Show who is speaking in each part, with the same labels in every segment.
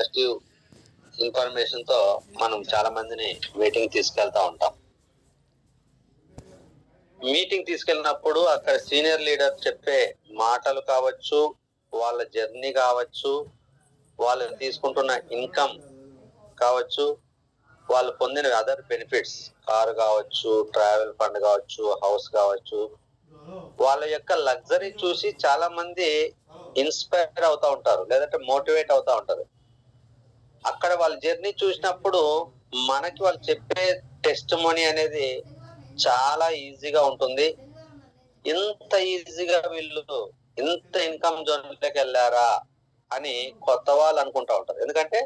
Speaker 1: Positive information తో మనం చాలా మందిని మీటింగ్ తీసుకెళ్తా ఉంటాం. మీటింగ్ తీసుకెళ్ళినప్పుడు అక్కడ సీనియర్ లీడర్ చెప్పే మాటలు కావచ్చు, వాళ్ళ జర్నీ కావచ్చు, వాళ్ళు తీసుకుంటున్న ఇన్కమ్ కావచ్చు, వాళ్ళు పొందిన అదర్ బెనిఫిట్స్, కారు కావచ్చు, ట్రావెల్ ఫండ్ కావచ్చు, హౌస్ కావచ్చు, వాళ్ళ యొక్క లగ్జరీ చూసి చాలా మంది ఇన్స్పైర్ అవుతా ఉంటారు, లేదంటే మోటివేట్ అవుతా ఉంటారు. అక్కడ వాళ్ళ జర్నీ చూసినప్పుడు మనకి వాళ్ళు చెప్పే టెస్టిమోనీ అనేది చాలా ఈజీగా ఉంటుంది. ఇంత ఈజీగా వీళ్ళు ఇంత ఇన్కమ్ జోన్లోకి వెళ్ళారా అని కొత్త వాళ్ళు అనుకుంటా ఉంటారు. ఎందుకంటే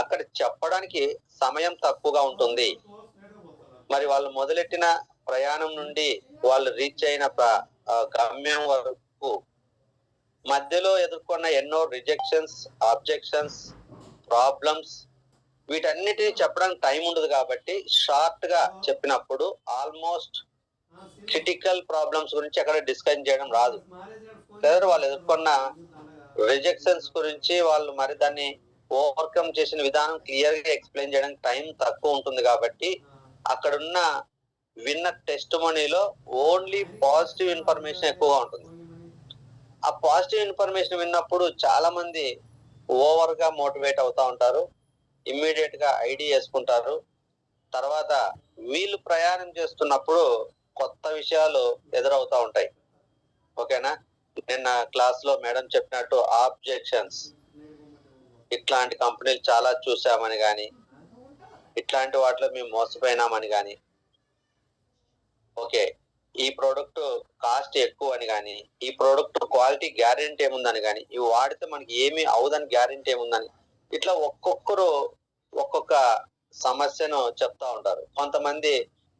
Speaker 1: అక్కడ చెప్పడానికి సమయం తక్కువగా ఉంటుంది. మరి వాళ్ళు మొదలెట్టిన ప్రయాణం నుండి వాళ్ళు రీచ్ అయిన గమ్యం వరకు మధ్యలో ఎదుర్కొన్న ఎన్నో రిజెక్షన్స్, ఆబ్జెక్షన్స్, ప్రాబ్లమ్స్, వీటన్నిటిని చెప్పడానికి టైం ఉండదు. కాబట్టి షార్ట్ గా చెప్పినప్పుడు ఆల్మోస్ట్ క్రిటికల్ ప్రాబ్లమ్స్ గురించి అక్కడ డిస్కస్ చేయడం రాదు. లేదా వాళ్ళు ఎదుర్కొన్న రిజెక్షన్స్ గురించి వాళ్ళు మరి దాన్ని ఓవర్కమ్ చేసిన విధానం క్లియర్ గా ఎక్స్ప్లెయిన్ చేయడానికి టైం తక్కువ ఉంటుంది. కాబట్టి అక్కడున్న విన్న టెస్టిమోనీలో ఓన్లీ పాజిటివ్ ఇన్ఫర్మేషన్ ఎక్కువగా ఉంటుంది. ఆ పాజిటివ్ ఇన్ఫర్మేషన్ విన్నప్పుడు చాలా మంది ఓవర్ గా మోటివేట్ అవుతా ఉంటారు, ఇమ్మీడియట్ గా ఐడి వేసుకుంటారు. తర్వాత వీళ్ళు ప్రయాణం చేస్తున్నప్పుడు కొత్త విషయాలు ఎదురవుతా ఉంటాయి. ఓకేనా? నిన్న క్లాస్ లో మేడం చెప్పినట్టు ఆబ్జెక్షన్స్, ఇట్లాంటి కంపెనీలు చాలా చూసామని గాని, ఇట్లాంటి వాటిలో మేము మోసపోయినామని గాని, ఓకే ఈ ప్రోడక్ట్ కాస్ట్ ఎక్కువ అని గాని, ఈ ప్రోడక్ట్ క్వాలిటీ గ్యారెంటీ ఏముందని గాని, ఇవి వాడితే మనకి ఏమీ అవదని గ్యారెంటీ ఏముందని, ఇట్లా ఒక్కొక్కరు ఒక్కొక్క సమస్యను చెప్తా ఉంటారు. కొంతమంది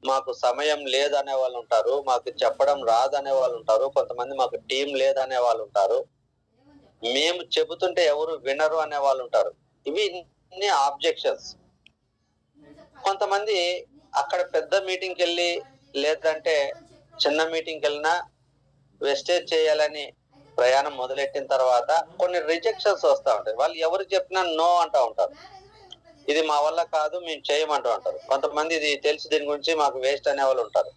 Speaker 1: మాకు సమయం లేదనే వాళ్ళు ఉంటారు, మాకు చెప్పడం రాదనే వాళ్ళు ఉంటారు, కొంతమంది మాకు టీం లేదనే వాళ్ళు ఉంటారు, మేము చెబుతుంటే ఎవరు వినరు అనే వాళ్ళు ఉంటారు. ఇవి ఇన్ని ఆబ్జెక్షన్స్. కొంతమంది అక్కడ పెద్ద మీటింగ్కి వెళ్ళి లేదంటే చిన్న మీటింగ్కి వెళ్ళినా వెస్టేజ్ చేయాలని ప్రయాణం మొదలెట్టిన తర్వాత కొన్ని రిజెక్షన్స్ వస్తూ ఉంటాయి. వాళ్ళు ఎవరు చెప్పినా నో అంటూ ఉంటారు, ఇది మా వల్ల కాదు, మేము చేయమంటూ ఉంటారు. కొంతమంది ఇది తెలిసి దీని గురించి మాకు వేస్ట్ అనే వాళ్ళు ఉంటారు.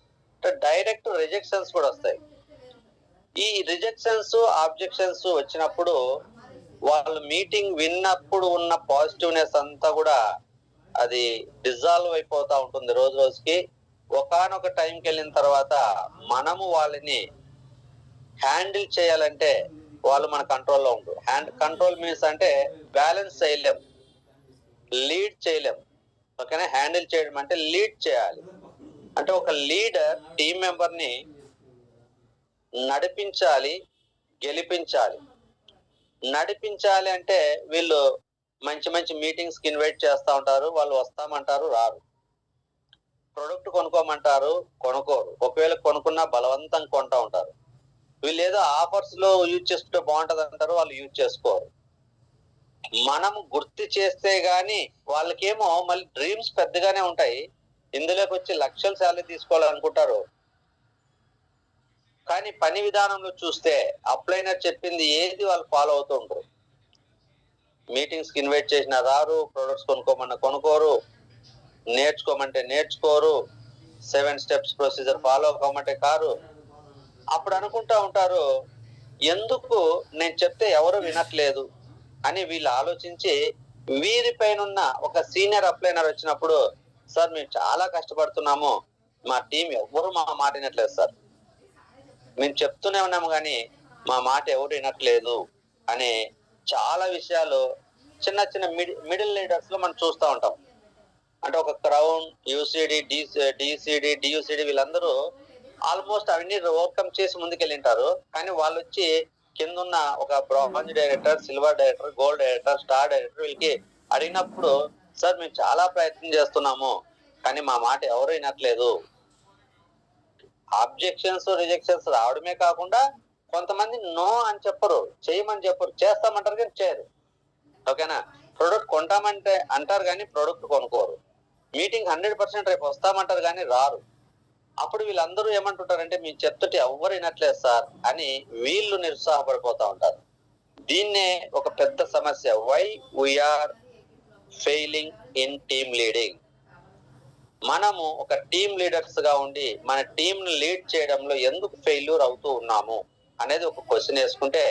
Speaker 1: డైరెక్ట్ రిజెక్షన్స్ కూడా వస్తాయి. ఈ రిజెక్షన్స్, ఆబ్జెక్షన్స్ వచ్చినప్పుడు వాళ్ళు మీటింగ్ విన్నప్పుడు ఉన్న పాజిటివ్నెస్ అంతా కూడా అది డిజాల్వ్ అయిపోతా ఉంటుంది రోజు రోజుకి. ఒకానొక టైంకి వెళ్ళిన తర్వాత మనము వాళ్ళని హ్యాండిల్ చేయాలంటే వాళ్ళు మన కంట్రోల్లో ఉంటారు. కంట్రోల్ మీన్స్ అంటే బ్యాలెన్స్ చేయలేం, లీడ్ చేయలేం. ఓకేనా? హ్యాండిల్ చేయడం అంటే లీడ్ చేయాలి. అంటే ఒక లీడర్ టీం మెంబర్ ని నడిపించాలి, గెలిపించాలి. నడిపించాలి అంటే వీళ్ళు మంచి మంచి మీటింగ్స్ కి ఇన్వైట్ చేస్తూ ఉంటారు, వాళ్ళు వస్తామంటారు, రారు. ప్రొడక్ట్ కొనుక్కోమంటారు, కొనుక్కోరు. ఒకవేళ కొనుక్కున్నా బలవంతం కొంటా ఉంటారు. వీళ్ళు ఏదో ఆఫర్స్ లో యూజ్ చేసుకుంటే బాగుంటది అంటారు, వాళ్ళు యూజ్ చేసుకోరు. మనం గుర్తు చేస్తే గాని వాళ్ళకేమో మళ్ళీ డ్రీమ్స్ పెద్దగానే ఉంటాయి, ఇందులోకి వచ్చి లక్షల శాలరీ తీసుకోవాలనుకుంటారు. కానీ పని విధానంలో చూస్తే అప్లైనర్ చెప్పింది ఏది వాళ్ళు ఫాలో అవుతూ ఉంటారు. మీటింగ్స్ కి ఇన్వైట్ చేసినా రారు, ప్రొడక్ట్స్ కొనుక్కోమన్నా కొనుక్కోరు, నేర్చుకోమంటే నేర్చుకోరు, 7 స్టెప్స్ ప్రొసీజర్ ఫాలో అవ్వమంటే కారు. అప్పుడు అనుకుంటా ఉంటారు, ఎందుకు నేను చెప్తే ఎవరు వినట్లేదు అని వీళ్ళు ఆలోచించి వీరిపైన ఒక సీనియర్ అప్లైనర్ వచ్చినప్పుడు, సార్ మేము చాలా కష్టపడుతున్నాము, మా టీం ఎవరు మా మాట వినట్లేదు సార్, మేము చెప్తూనే ఉన్నాము కానీ మా మాట ఎవరు వినట్లేదు అనే చాలా విషయాలు చిన్న చిన్న మిడిల్ లీడర్స్ లో మనం చూస్తూ ఉంటాం. అంటే ఒక క్రౌన్, యూసిడి, డిసిడి, డియుసిడి వీళ్ళందరూ ఆల్మోస్ట్ అవన్నీ ఓవర్కమ్ చేసి ముందుకెళ్ళింటారు. కానీ వాళ్ళు వచ్చి కింద ఉన్న ఒక bronze director, silver director, gold director, star director వీళ్ళకి అడిగినప్పుడు, సార్ మేము చాలా ప్రయత్నం చేస్తున్నాము కానీ మా మాట ఎవరు వినట్లేదు. ఆబ్జెక్షన్స్, రిజెక్షన్స్ రావడమే కాకుండా కొంతమంది నో అని చెప్పరు, చేయమని చెప్పరు, చేస్తామంటారు కానీ చేయరు. ఓకేనా? ప్రొడక్ట్ కొంటామంటే అంటారు కానీ ప్రొడక్ట్ కొనుక్కోరు. మీటింగ్ 100% రేపు వస్తామంటారు కానీ రారు. అప్పుడు వీళ్ళందరూ ఏమంటుంటారంటే మేము చెప్తుంటే ఎవరు వినట్లేదు సార్ అని వీళ్ళు నిరుత్సాహపడిపోతా ఉంటారు. దీన్నే ఒక పెద్ద సమస్య, why we're failing in team leading. మనము ఒక టీమ్ లీడర్స్ గా ఉండి మన టీమ్ ని లీడ్ చేయడంలో ఎందుకు ఫెయిల్యూర్ అవుతూ ఉన్నాము అనేది ఒక క్వశ్చన్ వేసుకుంటే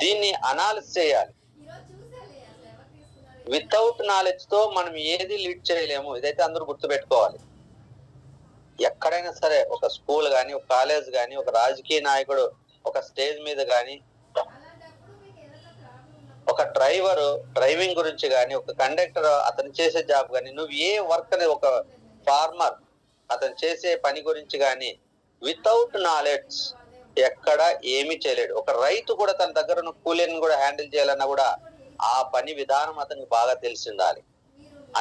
Speaker 1: దీన్ని అనాలిసిస్ చేయాలి. వితౌట్ నాలెడ్జ్ తో మనం ఏది లీడ్ చేయలేము. ఇదైతే అందరూ గుర్తుపెట్టుకోవాలి. ఎక్కడైనా సరే, ఒక స్కూల్ గాని, ఒక కాలేజ్ గాని, ఒక రాజకీయ నాయకుడు ఒక స్టేజ్ మీద గాని, ఒక డ్రైవర్ డ్రైవింగ్ గురించి గాని, ఒక కండక్టర్ అతను చేసే జాబ్ గాని, నువ్వు ఏ వర్క్ అనేది, ఒక ఫార్మర్ అతను చేసే పని గురించి గాని వితౌట్ నాలెడ్జ్ ఎక్కడ ఏమీ చేయలేడు. ఒక రైతు కూడా తన దగ్గర ఉన్న కూలీని కూడా హ్యాండిల్ చేయాలన్నా కూడా ఆ పని విధానం అతనికి బాగా తెలిసి ఉండాలి.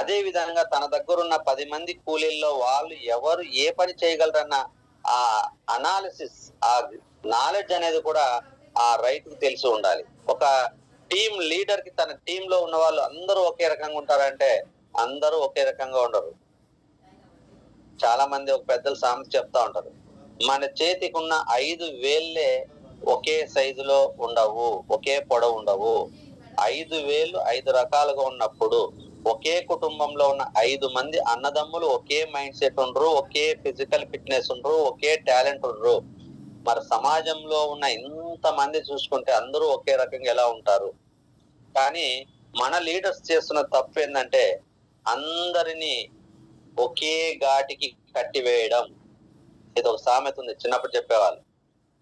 Speaker 1: అదే విధంగా తన దగ్గర ఉన్న 10 మంది కూలీల్లో వాళ్ళు ఎవరు ఏ పని చేయగలరన్న ఆ అనాలిసిస్, ఆ నాలెడ్జ్ అనేది కూడా ఆ రైతుకు తెలిసి ఉండాలి. ఒక టీమ్ లీడర్ కి తన టీమ్ లో ఉన్న వాళ్ళు అందరూ ఒకే రకంగా ఉంటారంటే అందరూ ఒకే రకంగా ఉండరు. చాలా మంది ఒక పెద్దలు సామెత చెప్తా ఉంటారు, మన చేతికి ఉన్న 5 వేళ్ళే ఒకే సైజులో ఉండవు, ఒకే పొడవు ఉండవు. 5 వేలు 5 రకాలుగా ఉన్నప్పుడు ఒకే కుటుంబంలో ఉన్న 5 మంది అన్నదమ్ములు ఒకే మైండ్ సెట్ ఉండరు, ఒకే ఫిజికల్ ఫిట్నెస్ ఉండరు, ఒకే టాలెంట్ ఉండరు. మరి సమాజంలో ఉన్న ఇంత మంది చూసుకుంటే అందరూ ఒకే రకంగా ఎలా ఉంటారు? కానీ మన లీడర్స్ చేస్తున్న తప్పు ఏంటంటే అందరినీ ఒకే ఘాటికి కట్టివేయడం. ఇది ఒక సామెత ఉంది, చిన్నప్పుడు చెప్పేవాళ్ళు.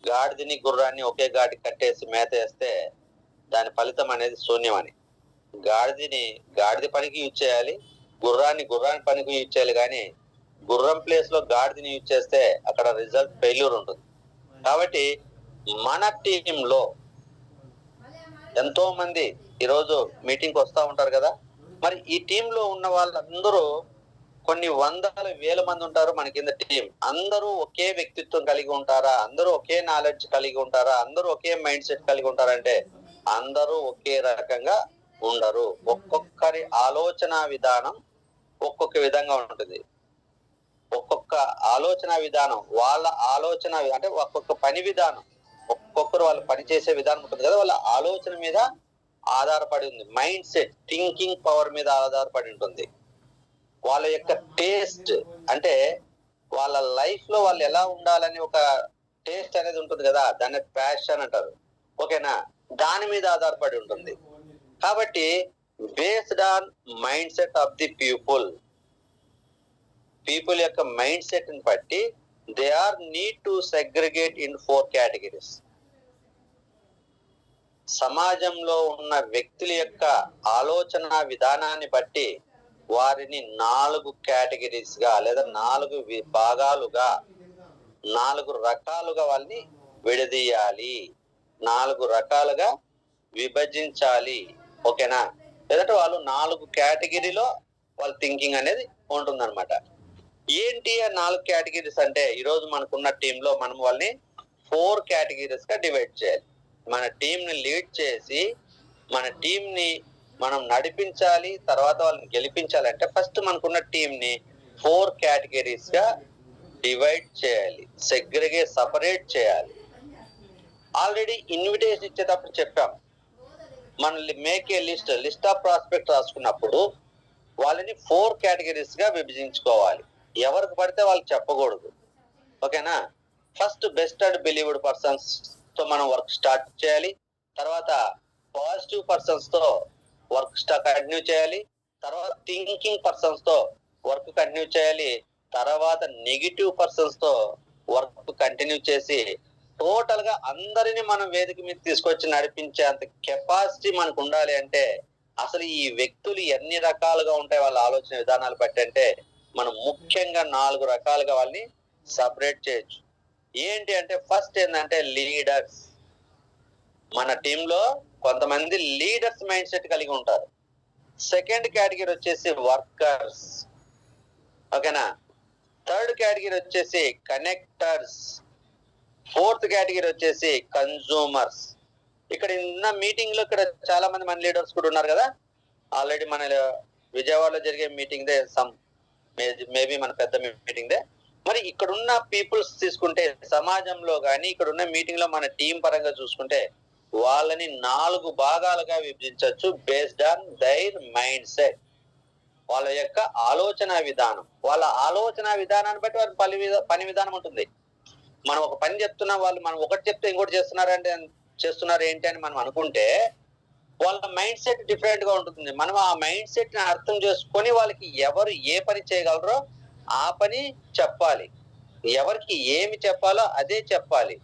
Speaker 1: గాడిదని గుర్రాన్ని ఒకే ఘాటికి కట్టేసి మేత వేస్తే దాని ఫలితం అనేది శూన్యం అని. గాడిద పనికి యూజ్ చేయాలి, గుర్రాన్ని పనికి యూజ్ చేయాలి. కానీ గుర్రం ప్లేస్ లో గాడిదని యూజ్ చేస్తే అక్కడ రిజల్ట్ ఫెయిల్యూర్ ఉంటుంది. కాబట్టి మన టీంలో ఎంతో మంది ఈరోజు మీటింగ్ వస్తూ ఉంటారు కదా. మరి ఈ టీంలో ఉన్న వాళ్ళందరూ కొన్ని వందల వేల మంది ఉంటారు మన కింద టీం. అందరూ ఒకే వ్యక్తిత్వం కలిగి ఉంటారా? అందరూ ఒకే నాలెడ్జ్ కలిగి ఉంటారా? అందరూ ఒకే మైండ్ సెట్ కలిగి ఉంటారంటే అందరూ ఒకే రకంగా ఉండరు. ఒక్కొక్కరి ఆలోచన విధానం ఒక్కొక్క విధంగా ఉంటుంది. ఒక్కొక్క ఆలోచన విధానం, వాళ్ళ ఆలోచన అంటే ఒక్కొక్క పని విధానం, ఒక్కొక్కరు వాళ్ళు పని చేసే విధానం ఉంటుంది కదా, వాళ్ళ ఆలోచన మీద ఆధారపడి ఉంది. మైండ్ సెట్, థింకింగ్ పవర్ మీద ఆధారపడి ఉంటుంది. వాళ్ళ యొక్క టేస్ట్, అంటే వాళ్ళ లైఫ్ లో వాళ్ళు ఎలా ఉండాలని ఒక టేస్ట్ అనేది ఉంటుంది కదా, దాన్ని ప్యాషన్ అంటారు. ఓకేనా? దాని మీద ఆధారపడి ఉంటుంది. కాబట్టి based on mind set of the people యొక్క మైండ్ సెట్ ని బట్టి they are need to segregate in 4 categories. సమాజంలో ఉన్న వ్యక్తుల యొక్క ఆలోచన విధానాన్ని బట్టి వారిని 4 కేటగిరీస్ గా లేదా 4 విభాగాలుగా 4 రకాలుగా వాళ్ళని విడదీయాలి, 4 రకాలుగా విభజించాలి. ఓకేనా? లేదంటే వాళ్ళు 4 కేటగిరీలో వాళ్ళ థింకింగ్ అనేది ఉంటుందన్నమాట. ఏంటి ఆ 4 కేటగిరీస్ అంటే, ఈరోజు మనకున్న టీంలో మనం వాళ్ళని 4 కేటగిరీస్ గా డివైడ్ చేయాలి. మన టీం ని లీడ్ చేసి మన టీం ని మనం నడిపించాలి, తర్వాత వాళ్ళని గెలిపించాలంటే ఫస్ట్ మనకున్న టీం ని 4 కేటగిరీస్ గా డివైడ్ చేయాలి, సపరేట్ చేయాలి. ఆల్రెడీ ఇన్విటేషన్ ఇచ్చేటప్పుడు చెప్పాం, మనల్ని make a list of prospect రాసుకున్నప్పుడు వాళ్ళని 4 కేటగిరీస్ గా విభజించుకోవాలి. ఎవరికి పడితే వాళ్ళకి చెప్పకూడదు. ఓకేనా? First best and believed persons తో మనం వర్క్ స్టార్ట్ చేయాలి. తర్వాత పాజిటివ్ పర్సన్స్ తో వర్క్ కంటిన్యూ చేయాలి. తర్వాత థింకింగ్ పర్సన్స్ తో వర్క్ కంటిన్యూ చేయాలి. తర్వాత నెగిటివ్ పర్సన్స్ తో వర్క్ కంటిన్యూ చేసి టోటల్ గా అందరినీ మనం వేదిక మీద తీసుకొచ్చి నడిపించే అంత కెపాసిటీ మనకు ఉండాలి. అంటే అసలు ఈ వ్యక్తులు ఎన్ని రకాలుగా ఉంటాయి వాళ్ళ ఆలోచన విధానాలు బట్టి అంటే మనం ముఖ్యంగా 4 రకాలుగా వాళ్ళని సపరేట్ చేయొచ్చు. ఏంటి అంటే ఫస్ట్ ఏంటంటే లీడర్స్. మన టీంలో కొంతమంది లీడర్స్ మైండ్ సెట్ కలిగి ఉంటారు. సెకండ్ కేటగిరీ వచ్చేసి వర్కర్స్. ఓకేనా? థర్డ్ కేటగిరీ వచ్చేసి కనెక్టర్స్. ఫోర్త్ కేటగిరీ వచ్చేసి కన్జ్యూమర్స్. ఇక్కడ ఉన్న మీటింగ్ లో ఇక్కడ చాలా మంది మన లీడర్స్ కూడా ఉన్నారు కదా. ఆల్రెడీ మన విజయవాడలో జరిగే మీటింగ్ దే, మేబీ మన పెద్ద మీటింగ్ దే. మరి ఇక్కడ ఉన్న పీపుల్స్ తీసుకుంటే సమాజంలో కానీ ఇక్కడ ఉన్న మీటింగ్ లో మన టీం పరంగా చూసుకుంటే వాళ్ళని 4 భాగాలుగా విభజించవచ్చు based on their mind set. వాళ్ళ యొక్క ఆలోచన విధానం, వాళ్ళ ఆలోచన విధానాన్ని బట్టి వారి పని విధానం ఉంటుంది. మనం ఒక పని చెప్తున్నా, వాళ్ళు మనం ఒకటి చెప్తే ఇంకోటి చేస్తున్నారు ఏంటి అని మనం అనుకుంటే వాళ్ళ మైండ్ సెట్ డిఫరెంట్ గా ఉంటుంది. మనం ఆ మైండ్ సెట్ ని అర్థం చేసుకొని వాళ్ళకి ఎవరు ఏ పని చేయగలరో ఆ పని చెప్పాలి. ఎవరికి ఏమి చెప్పాలో అదే చెప్పాలి.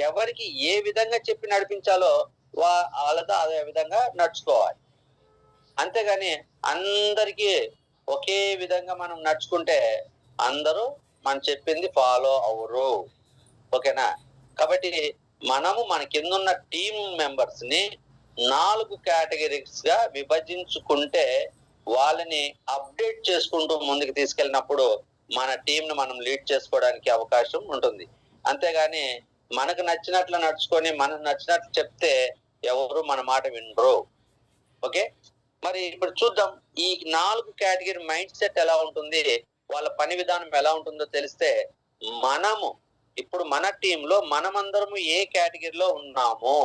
Speaker 1: ఎవరికి ఏ విధంగా చెప్పి నడిపించాలో వాళ్ళతో అదే విధంగా నడుచుకోవాలి. అంతేగాని అందరికీ ఒకే విధంగా మనం నడుచుకుంటే అందరూ మనం చెప్పింది ఫాలో అవరు. ఓకేనా? కాబట్టి మనము మన కిందున్న టీం మెంబర్స్ ని 4 కేటగిరీస్ గా విభజించుకుంటే వాళ్ళని అప్డేట్ చేసుకుంటూ ముందుకు తీసుకెళ్ళినప్పుడు మన టీం ను మనం లీడ్ చేసుకోవడానికి అవకాశం ఉంటుంది. అంతేగాని మనకు నచ్చినట్లు నడుచుకొని మనకు నచ్చినట్లు చెప్తే ఎవరు మన మాట వినరు. ఓకే, మరి ఇప్పుడు చూద్దాం ఈ 4 కేటగిరీ మైండ్ సెట్ ఎలా ఉంటుంది, వాళ్ళ పని విధానం ఎలా ఉంటుందో తెలిస్తే మనము ఇప్పుడు మన టీంలో మనమందరము ఏ కేటగిరీలో ఉన్నాము,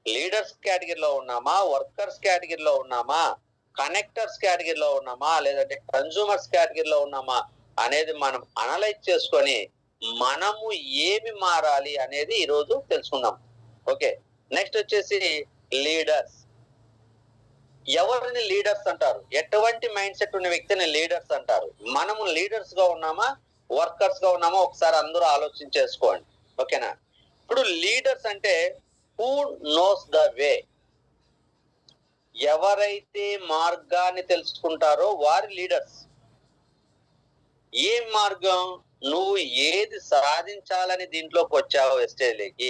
Speaker 1: లీడర్స్ కేటగిరీలో ఉన్నామా, వర్కర్స్ కేటగిరీలో ఉన్నామా, కనెక్టర్స్ కేటగిరీలో ఉన్నామా, లేదంటే కన్జ్యూమర్స్ కేటగిరీలో ఉన్నామా అనేది మనం అనలైజ్ చేసుకొని మనము ఏమి మారాలి అనేది ఈరోజు తెలుసుకుందాం. ఓకే, నెక్స్ట్ వచ్చేసి లీడర్స్. ఎవరిని లీడర్స్ అంటారు? ఎటువంటి మైండ్ సెట్ ఉన్న వ్యక్తిని లీడర్స్ అంటారు. మనము లీడర్స్ గా ఉన్నామా, వర్కర్స్ గా ఉన్నామా ఒకసారి అందరూ ఆలోచించేసుకోండి. ఓకేనా? ఇప్పుడు లీడర్స్ అంటే హూ నోస్ ద వే. ఎవరైతే మార్గాన్ని తెలుసుకుంటారో వారి లీడర్స్. ఏ మార్గం? నువ్వు ఏది సాధించాలని దీంట్లోకి వచ్చావో స్టేజ్లోకి,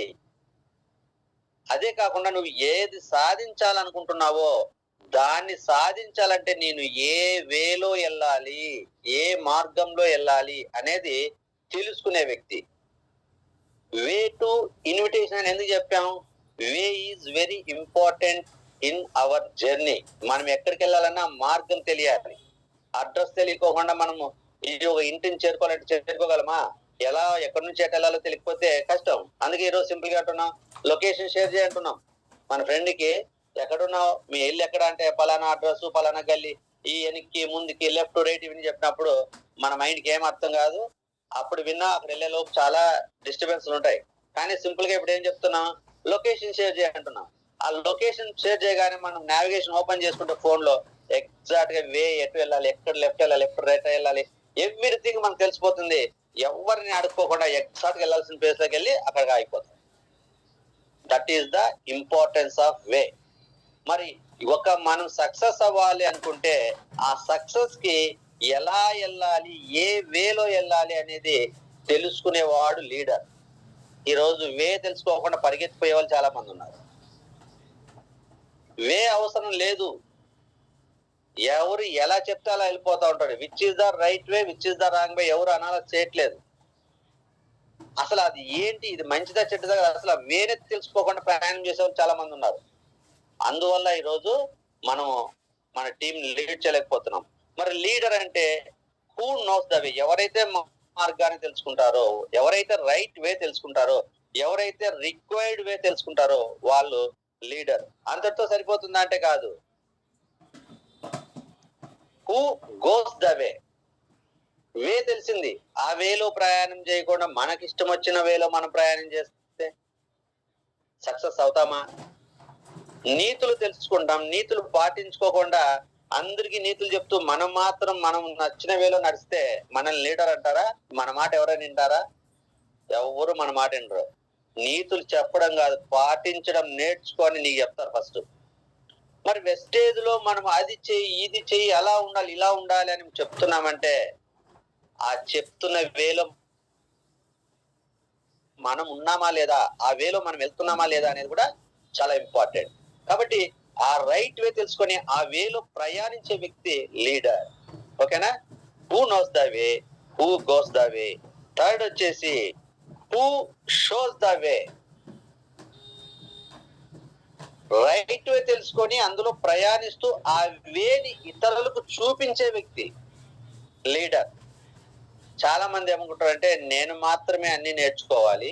Speaker 1: అదే కాకుండా నువ్వు ఏది సాధించాలనుకుంటున్నావో దాన్ని సాధించాలంటే నేను ఏ వేలో వెళ్ళాలి, ఏ మార్గంలో వెళ్ళాలి అనేది తెలుసుకునే వ్యక్తి. వే టు ఇన్విటేషన్ అని ఎందుకు చెప్పాం? Way is very important in our journey. మనం ఎక్కడికి వెళ్ళాలన్నా మార్గం తెలియాలి. అడ్రస్ తెలియకోకుండా మనము ఇది ఒక ఇంటిని చేరుకోగలమా? ఎలా ఎక్కడి నుంచి ఎటు వెళ్ళాలో తెలియకపోతే కష్టం. అందుకే ఈరోజు సింపుల్ గా అంటున్నాం, లొకేషన్ షేర్ చేయంటున్నాం. మన ఫ్రెండ్ కి ఎక్కడున్నావు, మీ ఇల్లు ఎక్కడ అంటే పలానా అడ్రస్, పలానా గల్లీ, ఈ వెనక్కి ముందుకి లెఫ్ట్ రైట్ ఇవన్నీ చెప్పినప్పుడు మన మైండ్ కి ఏం అర్థం కాదు. అప్పుడు విన్నా అక్కడ వెళ్ళే లోపు చాలా డిస్టర్బెన్స్ ఉంటాయి. కానీ సింపుల్ గా ఇప్పుడు ఏం చెప్తున్నాం, లొకేషన్ షేర్ చేయంటున్నాం. ఆ లొకేషన్ షేర్ చేయగానే మనం నావిగేషన్ ఓపెన్ చేసుకుంటే ఫోన్ లో ఎగ్జాక్ట్ గా వే ఎటు వెళ్ళాలి, ఎక్కడ లెఫ్ట్ వెళ్ళాలి, ఎప్పుడు రైట్ వెళ్ళాలి, ఎవ్రీథింగ్ మనకు తెలిసిపోతుంది. ఎవరిని అడుక్కోకుండా ఎగ్జాక్ట్ గా వెళ్ళాల్సిన ప్లేస్ లోకి వెళ్ళి అక్కడికి అయిపోతుంది. That is the importance of way. మరి మనం సక్సెస్ అవ్వాలి అనుకుంటే ఆ సక్సెస్ కి ఎలా వెళ్ళాలి, ఏ వేలో వెళ్ళాలి అనేది తెలుసుకునేవాడు లీడర్. ఈ రోజు వే తెలుసుకోకుండా పరిగెత్తిపోయే వాళ్ళు చాలా మంది ఉన్నారు. వే అవసరం లేదు, ఎవరు ఎలా చెప్తే అలా వెళ్ళిపోతా ఉంటాడు. Which is the right way, which is the wrong way ఎవరు అనాలసి చేయట్లేదు. అసలు అది ఏంటి, ఇది మంచిదా చెడ్డదా, అసలు వేరే తెలుసుకోకుండా ప్రయాణం చేసే వాళ్ళు చాలా మంది ఉన్నారు. అందువల్ల ఈరోజు మనము మన టీం లీడ్ చేయలేకపోతున్నాం. మరి లీడర్ అంటే హూ నోస్ ద వే. ఎవరైతే మార్గాన్ని తెలుసుకుంటారో, ఎవరైతే రైట్ వే తెలుసుకుంటారో, ఎవరైతే రిక్వైర్డ్ వే తెలుసుకుంటారో వాళ్ళు లీడర్. అంతటితో సరిపోతుందా అంటే కాదు. Who goes the way. Way తెలిసింది, ఆ వేలో ప్రయాణం చేయకుండా మనకిష్టం వచ్చిన వేలో మనం ప్రయాణం చేస్తే సక్సెస్ అవుతామా? నీతులు తెలుసుకుంటాం, నీతులు పాటించుకోకుండా అందరికి నీతులు చెప్తూ మనం మాత్రం మనం నచ్చిన వేలో నడిస్తే మనల్ని లీడర్ అంటారా? మన మాట ఎవరైనా వింటారా? ఎవరు మన మాట వినరు. నీతులు చెప్పడం కాదు, పాటించడం నేర్చుకొని నీకు చెప్తారు ఫస్ట్. మరి వెస్టేజ్ లో మనం అది చెయ్యి, ఇది చెయ్యి, అలా ఉండాలి, ఇలా ఉండాలి అని చెప్తున్నామంటే ఆ చెప్తున్న వేలో మనం ఉన్నామా లేదా, ఆ వేలో మనం వెళ్తున్నామా లేదా అనేది కూడా చాలా ఇంపార్టెంట్. కాబట్టి ఆ రైట్ వే తెలుసుకొని ఆ వేలో ప్రయాణించే వ్యక్తి లీడర్. ఓకేనా? Who knows the way, who goes the way. Third వచ్చేసి who shows the way. Right way తెలుసుకొని అందులో ప్రయాణిస్తూ ఆ వేని ఇతరులకు చూపించే వ్యక్తి లీడర్. చాలా మంది ఏమనుకుంటారంటే నేను మాత్రమే అన్ని నేర్చుకోవాలి,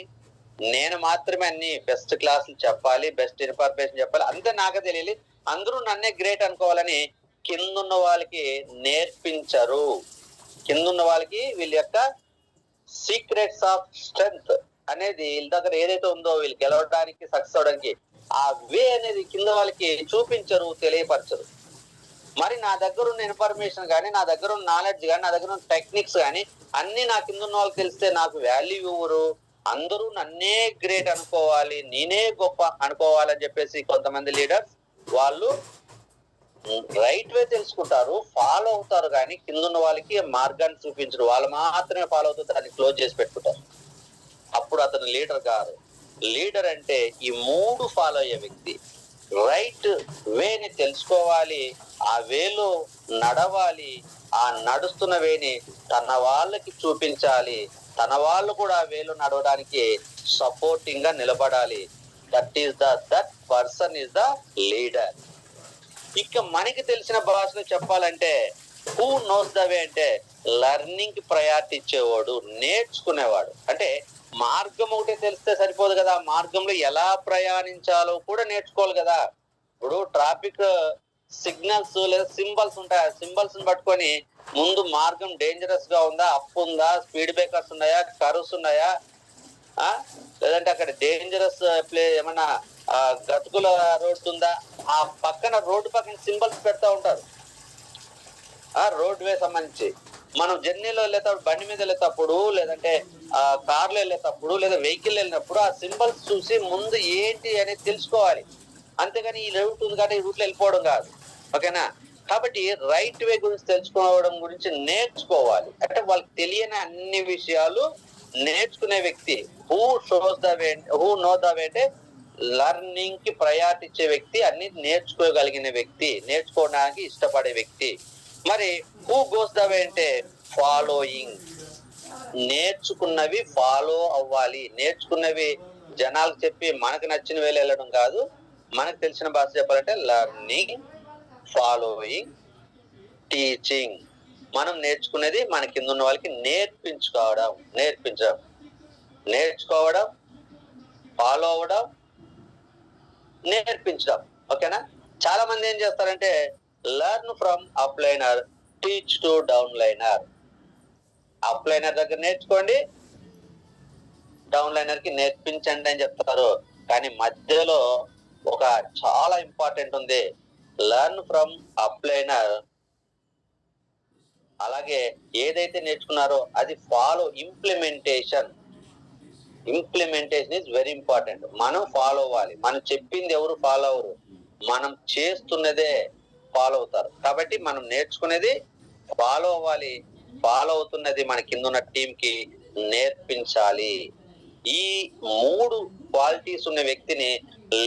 Speaker 1: నేను మాత్రమే అన్ని బెస్ట్ క్లాసులు చెప్పాలి, బెస్ట్ ఇన్ఫర్మేషన్ చెప్పాలి, అంతే నాకు తెలియాలి, అందరూ నన్నే గ్రేట్ అనుకోవాలని కిందున్న వాళ్ళకి నేర్పించరు. కిందున్న వాళ్ళకి వీళ్ళ యొక్క సీక్రెట్స్ ఆఫ్ స్ట్రెంగ్త్ అనేది వీళ్ళ దగ్గర ఏదైతే ఉందో వీళ్ళు గెలవడానికి, సక్సెస్ అవడానికి ఆ వే అనేది కింద వాళ్ళకి చూపించరు, తెలియపరచరు. మరి నా దగ్గర ఉన్న ఇన్ఫర్మేషన్ కానీ, నా దగ్గర ఉన్న నాలెడ్జ్ కానీ, నా దగ్గర ఉన్న టెక్నిక్స్ కానీ అన్ని నా కింద ఉన్న వాళ్ళకి తెలిస్తే నాకు వాల్యూ ఇవ్వరు. అందరూ నన్నే గ్రేట్ అనుకోవాలి, నేనే గొప్ప అనుకోవాలని చెప్పేసి కొంతమంది లీడర్స్ వాళ్ళు రైట్ వే తెలుసుకుంటారు, ఫాలో అవుతారు, కానీ కింద ఉన్న వాళ్ళకి మార్గాన్ని చూపించరు. వాళ్ళు మాత్రమే ఫాలో అవుతూ దాన్ని క్లోజ్ చేసి పెట్టుకుంటారు. అప్పుడు అతను లీడర్ కాదు. లీడర్ అంటే ఈ మూడు ఫాలో అయ్యే వ్యక్తి. రైట్ వేని తెలుసుకోవాలి, ఆ వేలో నడవాలి, ఆ నడుస్తున్న వేని తన వాళ్ళకి చూపించాలి, తన వాళ్ళు కూడా ఆ వేలో నడవడానికి సపోర్టింగ్ గా నిలబడాలి. That person is the leader. ఇక మనకి తెలిసిన భాషలో చెప్పాలంటే హూ నోస్ ద వే అంటే లెర్నింగ్ కి ప్రయారిటీ ఇచ్చేవాడు, నేర్చుకునేవాడు. అంటే మార్గం ఒకటే తెలిస్తే సరిపోదు కదా, మార్గంలో ఎలా ప్రయాణించాలో కూడా నేర్చుకోవాలి కదా. ఇప్పుడు ట్రాఫిక్ సిగ్నల్స్ లేదా సింబల్స్ ఉంటాయి, సింబల్స్ పట్టుకొని ముందు మార్గం డేంజరస్ గా ఉందా, అప్ ఉందా, స్పీడ్ బ్రేకర్స్ ఉన్నాయా, కర్వ్స్ ఉన్నాయా, లేదంటే అక్కడ డేంజరస్ ఏమన్నా గతుకుల రోడ్డు ఉందా, ఆ పక్కన రోడ్డు పక్కన సింబల్స్ పెడతా ఉంటారు. రోడ్ వే సంబంధించి మనం జర్నీలో వెళ్ళేటప్పుడు, బండి మీద వెళ్ళేటప్పుడు, లేదంటే కార్లో వెళ్ళేటప్పుడు, లేదా వెహికల్ వెళ్ళినప్పుడు ఆ సింబల్స్ చూసి ముందు ఏంటి అనేది తెలుసుకోవాలి. అంతేగాని ఈ రూట్ ఉంది కాబట్టి ఈ రూట్లో వెళ్ళిపోవడం కాదు. ఓకేనా? కాబట్టి రైట్ వే గురించి తెలుసుకోవడం గురించి నేర్చుకోవాలి. అంటే వాళ్ళకి తెలియని అన్ని విషయాలు నేర్చుకునే వ్యక్తి. హూ నో ద వే అంటే లర్నింగ్ కి ప్రయారిటీ ఇచ్చే వ్యక్తి, అన్ని నేర్చుకోగలిగిన వ్యక్తి, నేర్చుకోవడానికి ఇష్టపడే వ్యక్తి. మరి హూ గోస్ ద వే అంటే ఫాలోయింగ్. నేర్చుకున్నవి ఫాలో అవ్వాలి. నేర్చుకున్నవి జనాలకు చెప్పి మనకు నచ్చిన వేలు వెళ్ళడం కాదు. మనకు తెలిసిన భాష చెప్పాలంటే లర్నింగ్, ఫాలోయింగ్, టీచింగ్. మనం నేర్చుకునేది మన కింద ఉన్న వాళ్ళకి నేర్చుకోవడం, ఫాలో అవ్వడం, నేర్పించడం. ఓకేనా? చాలా మంది ఏం చేస్తారంటే learn from upliner, teach to downliner. Upliner దగ్గర నేర్చుకోండి, డౌన్ లైనర్ కి నేర్పించండి అని చెప్తారు. కానీ మధ్యలో ఒక చాలా ఇంపార్టెంట్ ఉంది, లెర్న్ ఫ్రమ్ అప్లైనర్. అలాగే ఏదైతే నేర్చుకున్నారో అది follow, implementation is very important. మనం ఫాలో అవ్వాలి. మనం చెప్పింది ఎవరు ఫాలో అవ్వరు, మనం చేస్తున్నదే ఫాలో అవుతారు. కాబట్టి మనం నేర్చుకునేది ఫాలో అవ్వాలి, ఫాలో అవుతున్నది మన కింద ఉన్న టీం కి నేర్పించాలి. ఈ మూడు క్వాలిటీస్ ఉన్న వ్యక్తిని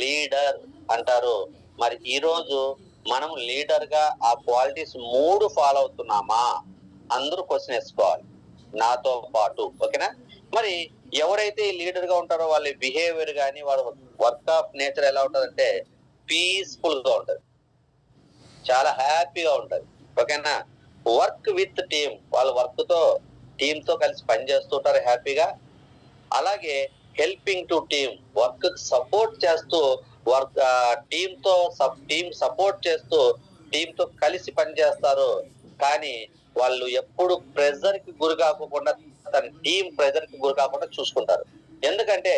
Speaker 1: లీడర్ అంటారు. మరి ఈ రోజు మనం లీడర్ గా ఆ క్వాలిటీస్ మూడు ఫాలో అవుతున్నామా? అందరూ క్వశ్చన్ వేసుకోవాలి నాతో పాటు. ఓకేనా? మరి ఎవరైతే లీడర్ గా ఉంటారో వాళ్ళ బిహేవియర్ కానీ, వాళ్ళ వర్క్ ఆఫ్ నేచర్ ఎలా ఉంటదంటే పీస్ఫుల్ గా ఉంటది, చాలా హ్యాపీగా ఉంటది. ఓకేనా? వర్క్ విత్ టీమ్, వాళ్ళ వర్క్ తో టీమ్ తో కలిసి పనిచేస్తుంటారు హ్యాపీగా. అలాగే helping to team, work support చేస్తూ, టీమ్ సపోర్ట్ చేస్తూ టీమ్ తో కలిసి పనిచేస్తారు. కానీ వాళ్ళు ఎప్పుడు ప్రెజర్ కి గురి కాకుండా, తన టీం ప్రెజర్ కి గురి కాకుండా చూసుకుంటారు. ఎందుకంటే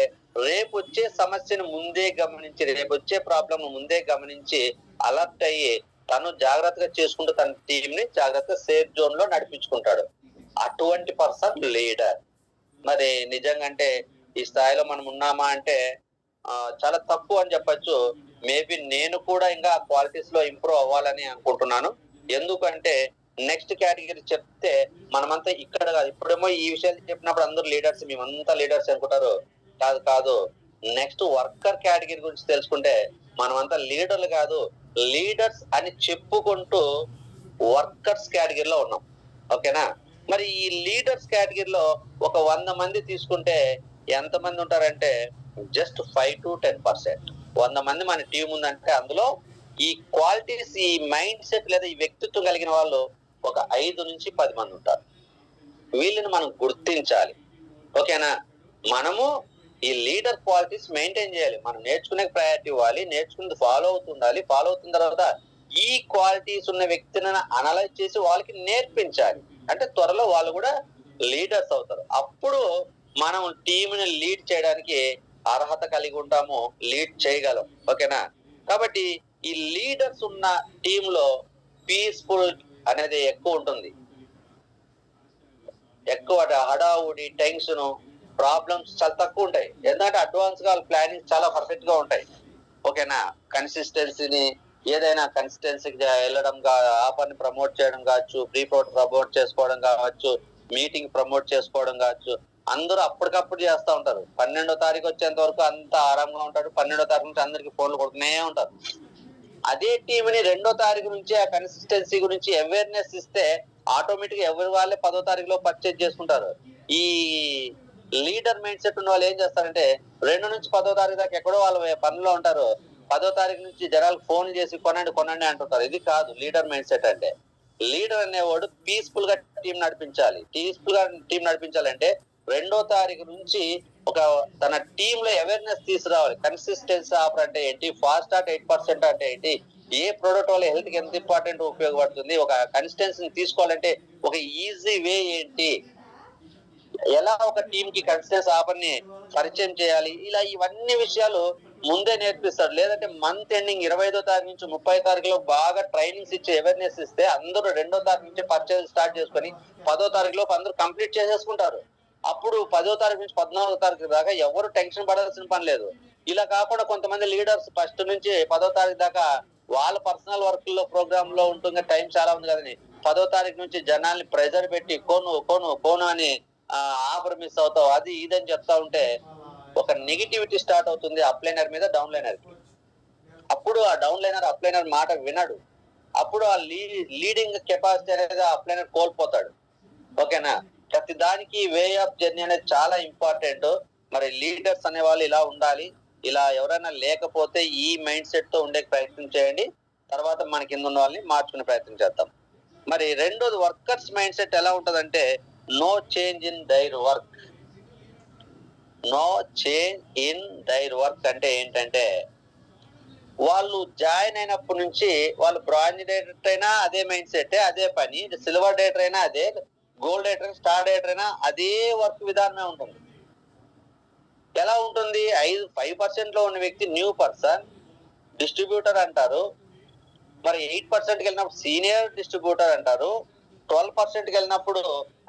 Speaker 1: రేపు వచ్చే సమస్యను ముందే గమనించి, రేపు వచ్చే ప్రాబ్లం ముందే గమనించి అలర్ట్ అయ్యి తను జాగ్రత్తగా చేసుకుంటూ తన టీం ని జాగ్రత్తగా సేఫ్ జోన్ లో నడిపించుకుంటాడు. అటువంటి పర్సన్ లీడర్. మరి నిజంగా అంటే ఈ స్థాయిలో మనం ఉన్నామా అంటే చాలా తక్కువ అని చెప్పొచ్చు. మేబీ నేను కూడా ఇంకా క్వాలిటీస్ లో ఇంప్రూవ్ అవ్వాలని అనుకుంటున్నాను. ఎందుకంటే నెక్స్ట్ కేటగిరీ చెప్తే మనమంతా ఇక్కడ కాదు. ఇప్పుడేమో ఈ విషయాలు చెప్పినప్పుడు అందరూ లీడర్స్, మేమంతా లీడర్స్ అనుకుంటారు. కాదు. నెక్స్ట్ వర్కర్ కేటగిరీ గురించి తెలుసుకుంటే మనమంతా లీడర్లు కాదు, లీడర్స్ అని చెప్పుకుంటూ వర్కర్స్ కేటగిరీలో ఉన్నాం. ఓకేనా? మరి ఈ లీడర్స్ కేటగిరీలో ఒక 100 మంది తీసుకుంటే ఎంత మంది ఉంటారంటే జస్ట్ 5 to 10%. 100 మంది మన టీం ఉందంటే అందులో ఈ క్వాలిటీస్, ఈ మైండ్ సెట్ లేదా ఈ వ్యక్తిత్వం కలిగిన వాళ్ళు ఒక 5 నుంచి 10 మంది ఉంటారు. వీళ్ళని మనం గుర్తించాలి. ఓకేనా? మనము ఈ లీడర్ క్వాలిటీస్ మెయింటైన్ చేయాలి. మనం నేర్చుకునే ప్రయారిటీ ఇవ్వాలి, నేర్చుకున్నది ఫాలో అవుతుండాలి. ఫాలో అవుతున్న తర్వాత ఈ క్వాలిటీస్ ఉన్న వ్యక్తిని అనలైజ్ చేసి వాళ్ళకి నేర్పించాలి. అంటే త్వరలో వాళ్ళు కూడా లీడర్స్ అవుతారు. అప్పుడు మనం టీంని లీడ్ చేయడానికి అర్హత కలిగి ఉంటాము, లీడ్ చేయగలం. ఓకేనా? కాబట్టి ఈ లీడర్స్ ఉన్న టీంలో పీస్ఫుల్ అనేది ఎక్కువ ఉంటుంది. ఎక్కువ హడావుడి, టెన్షన్, ప్రాబ్లమ్స్ చాలా తక్కువ ఉంటాయి. ఎందుకంటే అడ్వాన్స్ గా ప్లానింగ్ చాలా పర్ఫెక్ట్ గా ఉంటాయి. ఓకేనా? కన్సిస్టెన్సీని ఏదైనా కన్సిస్టెన్సీకి వెళ్ళడం, ఆ పని ప్రమోట్ చేయడం కావచ్చు, ప్రీ ప్రమోట్ చేసుకోవడం కావచ్చు, మీటింగ్ ప్రమోట్ చేసుకోవడం కావచ్చు, అందరూ అప్పటికప్పుడు చేస్తూ ఉంటారు. 12వ తారీఖు వచ్చేంత వరకు అంత ఆరాంగా ఉంటాడు. 12వ తారీఖు నుంచి అందరికి ఫోన్లు కొడుతూనే ఉంటారు. అదే టీంని 2వ తారీఖు నుంచి ఆ కన్సిస్టెన్సీ గురించి అవేర్నెస్ ఇస్తే ఆటోమేటిక్ ఎవరి వాళ్ళే 10వ తారీఖులో పర్చేజ్ చేసుకుంటారు. ఈ లీడర్ మైండ్ సెట్ ఉన్న వాళ్ళు ఏం చేస్తారంటే 2 నుంచి 10వ తారీఖు దాకా ఎక్కడో వాళ్ళ పనిలో ఉంటారు. 10వ తారీఖు నుంచి జనాలకు ఫోన్ చేసి కొనండి అంటుంటారు. ఇది కాదు లీడర్ మైండ్ సెట్ అంటే. లీడర్ అనేవాడు పీస్ఫుల్ గా టీం నడిపించాలి. పీస్ఫుల్ గా టీం నడిపించాలంటే 2వ తారీఖు నుంచి ఒక తన టీమ్ లో అవేర్నెస్ తీసుకురావాలి. కన్సిస్టెన్సీ ఆఫర్ అంటే ఏంటి, ఫాస్ట్ స్టార్ట్ 8% అంటే ఏంటి, ఏ ప్రోడక్ట్ వల్ల హెల్త్ కి ఎంత ఇంపార్టెంట్ ఉపయోగపడుతుంది, ఒక కన్సిస్టెన్సీని తీసుకోవాలంటే ఒక ఈజీ వే ఏంటి, ఎలా ఒక టీమ్ కి కన్సిస్టెన్సీ ఆఫర్ ని పరిచయం చేయాలి, ఇలా ఇవన్నీ విషయాలు ముందే నేర్పిస్తాడు. లేదంటే మంత్ ఎండింగ్ 25వ తారీఖు నుంచి 30వ తారీఖులో బాగా ట్రైనింగ్స్ ఇచ్చి అవేర్నెస్ ఇస్తే అందరూ 2వ తారీఖు నుంచి పర్చేజ్ స్టార్ట్ చేసుకొని 10వ తారీఖులో అందరూ కంప్లీట్ చేసేసుకుంటారు. అప్పుడు 10వ తారీఖు నుంచి 14వ తారీఖు దాకా ఎవరు టెన్షన్ పడాల్సిన పని లేదు. ఇలా కాకుండా కొంతమంది లీడర్స్ ఫస్ట్ నుంచి 10వ తారీఖు దాకా వాళ్ళ పర్సనల్ వర్క్ లో ప్రోగ్రామ్ లో ఉంటుంది, టైం చాలా ఉంది కదని 10వ తారీఖు నుంచి జనాల్ని ప్రెజర్ పెట్టి కోను అని ఆఫర్ మిస్ అవుతావు, అది ఇదని చెప్తా ఉంటే ఒక నెగిటివిటీ స్టార్ట్ అవుతుంది అప్లైనర్ మీద, డౌన్ లైనర్ కి. అప్పుడు ఆ డౌన్ లైనర్ అప్లైనర్ మాట వినడు. అప్పుడు ఆ లీడింగ్ కెపాసిటీ అనేది అప్లైనర్ కోల్పోతాడు. ఓకేనా? ప్రతి దానికి వే ఆఫ్ జర్నీ అనేది చాలా ఇంపార్టెంట్. మరి లీడర్స్ అనే వాళ్ళు ఇలా ఉండాలి. ఇలా ఎవరైనా లేకపోతే ఈ మైండ్ సెట్ తో ఉండే ప్రయత్నం చేయండి. తర్వాత మన కింద ఉన్న వాళ్ళని మార్చుకునే ప్రయత్నం చేద్దాం. మరి రెండోది వర్కర్స్ మైండ్ సెట్ ఎలా ఉంటదంటే no change in their work. No change in their work అంటే ఏంటంటే వాళ్ళు జాయిన్ అయినప్పటి నుంచి వాళ్ళు బ్రాంజ్ డేటర్ అయినా అదే మైండ్ సెట్, అదే పని, సిల్వర్ డేటర్ అయినా అదే, గోల్డ్ డేటర్, స్టార్ డేటర్ అయినా అదే వర్క్ విధానమే ఉంటుంది. ఎలా ఉంటుంది? 5% లో ఉన్న వ్యక్తి న్యూ పర్సన్, డిస్ట్రిబ్యూటర్ అంటారు. మరి 8% వెళ్ళినప్పుడు సీనియర్ డిస్ట్రిబ్యూటర్ అంటారు. 12% వెళ్ళినప్పుడు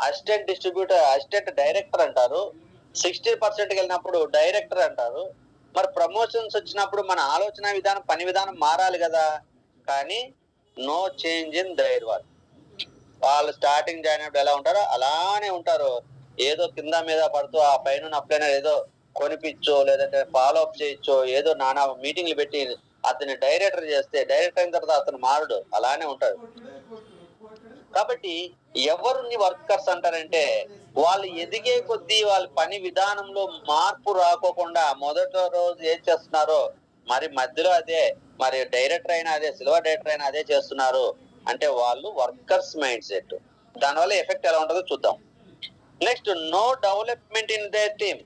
Speaker 1: అసిస్టెంట్ డిస్ట్రిబ్యూటర్, అసిస్టెంట్ డైరెక్టర్ అంటారు. 60% వెళ్ళినప్పుడు డైరెక్టర్ అంటారు. మరి ప్రమోషన్స్ వచ్చినప్పుడు మన ఆలోచన విధానం, పని విధానం మారాలి కదా. కానీ no change in their work. వాళ్ళు స్టార్టింగ్ జాయిన్ అయినప్పుడు ఎలా ఉంటారో అలానే ఉంటారు. ఏదో కింద మీద పడుతూ ఆ పైన అప్లైనర్ ఏదో కొనిపించో లేదంటే ఫాలో అప్ చేయొచ్చో, ఏదో నానా మీటింగ్లు పెట్టి అతని డైరెక్టర్ చేస్తే డైరెక్టర్ అయిన తర్వాత అతను మారడు, అలానే ఉంటాడు. కాబట్టి ఎవరిని వర్కర్స్ అంటారంటే వాళ్ళు ఎదిగే కొద్దీ వాళ్ళ పని విధానంలో మార్పు రాకోకుండా మొదటి రోజు ఏం చేస్తున్నారో మరి మధ్యలో అదే, మరి డైరెక్టర్ అయినా అదే, సిల్వర్ డైరెక్టర్ అయినా అదే చేస్తున్నారు అంటే వాళ్ళు వర్కర్స్ మైండ్ సెట్. దానివల్ల ఎఫెక్ట్ ఎలా ఉంటుందో చూద్దాం. Next, no development in the team.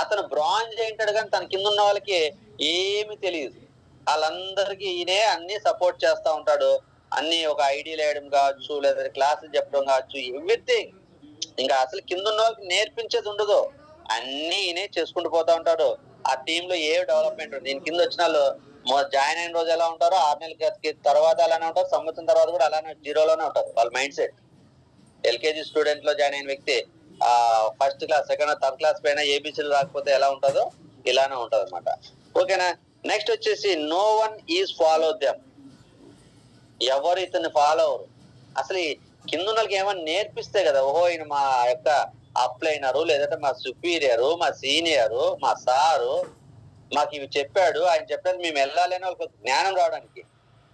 Speaker 1: అతను బ్రాంజ్ అయింటాడు కానీ తన కింద ఉన్న వాళ్ళకి ఏమి తెలియదు. వాళ్ళందరికీ ఈయనే అన్ని సపోర్ట్ చేస్తా ఉంటాడు. అన్ని ఒక ఐడియాలు వేయడం కావచ్చు, లేదా క్లాసులు చెప్పడం కావచ్చు, ఎవ్రీథింగ్. ఇంకా అసలు కింద ఉన్న వాళ్ళకి నేర్పించేది ఉండదు, అన్ని ఈయనే చేసుకుంటూ పోతా ఉంటాడు. ఆ టీమ్ లో ఏ డెవలప్మెంట్ ఉంటుంది. దీని కింద వచ్చిన వాళ్ళు జాయిన్ అయిన రోజు ఎలా ఉంటారో 6 నెలల తర్వాత అలానే ఉంటారు, సంవత్సరం తర్వాత కూడా అలానే జీరోలోనే ఉంటారు. వాళ్ళ మైండ్ సెట్. ఎల్కేజీ స్టూడెంట్ లో జాయిన్ అయిన వ్యక్తి first class, second, third class పైన ఏబిసిలు రాకపోతే ఎలా ఉంటుందో ఇలానే ఉంటది అనమాట. ఓకేనా? నెక్స్ట్ వచ్చేసి no one is follow them. ఎవరు ఇతన్ని ఫాలో అవరు. అసలు కింద వాళ్ళకి ఏమన్నా నేర్పిస్తే కదా, ఓహో ఈయన మా యొక్క అప్లైనరు, లేదంటే మా సుపీరియరు, మా సీనియరు, మా సారు మాకు ఇవి చెప్పాడు, ఆయన చెప్పాడు మేము వెళ్ళాలి అని వాళ్ళకి జ్ఞానం రావడానికి.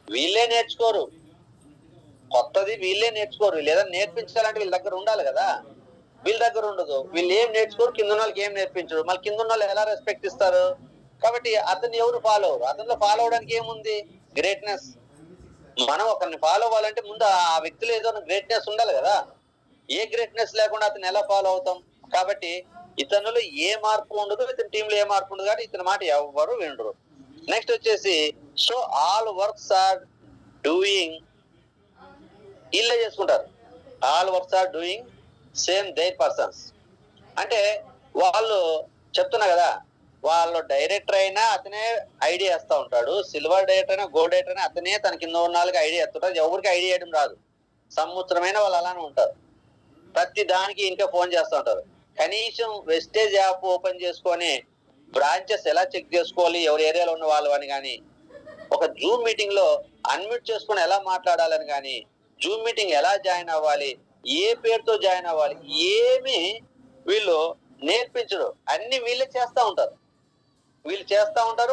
Speaker 1: వీళ్ళే నేర్చుకోరు, కొత్తది వీళ్ళే నేర్చుకోరు. లేదా నేర్పించాలంటే వీళ్ళ దగ్గర ఉండాలి కదా, వీళ్ళ దగ్గర ఉండదు. వీళ్ళు ఏం నేర్చుకోరు, కింద వాళ్ళకి ఏం నేర్పించరు. మళ్ళీ కింద వాళ్ళు ఎలా రెస్పెక్ట్ ఇస్తారు? కాబట్టి అతన్ని ఎవరు ఫాలో అవరు. అతనిలో ఫాలో అవడానికి ఏముంది? గ్రేట్నెస్. మనం ఒకరిని ఫాలో అవ్వాలంటే ముందు ఆ వ్యక్తిలో ఏదో గ్రేట్నెస్ ఉండాలి కదా. ఏ గ్రేట్నెస్ లేకుండా అతను ఎలా ఫాలో అవుతాం? కాబట్టి ఇతనులో ఏ మార్పు ఉండదు, ఇతని టీంలో ఏ మార్పు ఉండదు కాబట్టి ఇతని మాట ఎవరు వినరు. నెక్స్ట్ వచ్చేసి so all works are doing, వీళ్ళే చేసుకుంటారు. All works are doing same their persons. అంటే వాళ్ళు చెప్తున్నా కదా, వాళ్ళు డైరెక్టర్ అయినా అతనే ఐడియా వేస్తా ఉంటాడు, సిల్వర్ డైరెక్టర్ అయినా గోల్డ్ డైరెక్టర్ అయినా అతనే తన కింద ఉన్న వాళ్ళకి ఐడియా వేస్తుంటారు. ఎవరికి ఐడియా వేయడం రాదు. సంవత్సరమైన వాళ్ళు అలానే ఉంటారు. ప్రతి దానికి ఇంకా ఫోన్ చేస్తూ ఉంటారు. కనీసం వెస్టేజ్ యాప్ ఓపెన్ చేసుకొని బ్రాంచెస్ ఎలా చెక్ చేసుకోవాలి, ఎవరి ఏరియాలో ఉన్న వాళ్ళు అని కానీ, ఒక జూమ్ మీటింగ్ లో అన్మ్యూట్ చేసుకొని ఎలా మాట్లాడాలని కానీ, జూమ్ మీటింగ్ ఎలా జాయిన్ అవ్వాలి, ఏ పేరుతో జాయిన్ అవ్వాలి, ఏమి వీళ్ళు నేర్పించరు. అన్ని వీళ్ళే చేస్తూ ఉంటారు.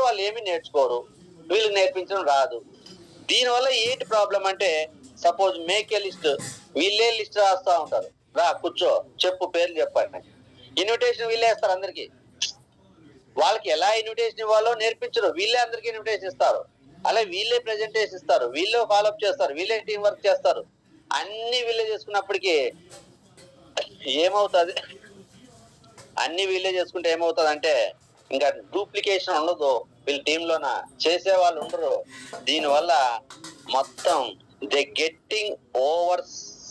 Speaker 1: వాళ్ళు ఏమి నేర్చుకోరు, వీళ్ళకి నేర్పించడం రాదు. దీనివల్ల ఏంటి ప్రాబ్లం అంటే, సపోజ్ మేక్ ఏ లిస్ట్, వీళ్ళే లిస్ట్ రాస్తూ ఉంటారు. రా కూర్చో, చెప్పు, పేర్లు చెప్పండి. ఇన్విటేషన్ వీళ్ళే ఇస్తారు అందరికి. వాళ్ళకి ఎలా ఇన్విటేషన్ ఇవ్వాలో నేర్పించరు, వీళ్ళే అందరికి ఇన్విటేషన్ ఇస్తారు. అలా వీళ్ళే ప్రెజెంటేషన్ ఇస్తారు, వీళ్ళే ఫాలోఅప్ చేస్తారు, వీళ్ళే టీం వర్క్ చేస్తారు. అన్ని వీళ్ళే చేసుకున్నప్పటికీ ఏమవుతుంది, అన్ని వీళ్ళే చేసుకుంటే ఏమవుతుంది అంటే ఇంకా డూప్లికేషన్ ఉండదు, వీళ్ళ టీంలోన చేసే వాళ్ళు ఉండరు. దీనివల్ల మొత్తం దే గెట్టింగ్ ఓవర్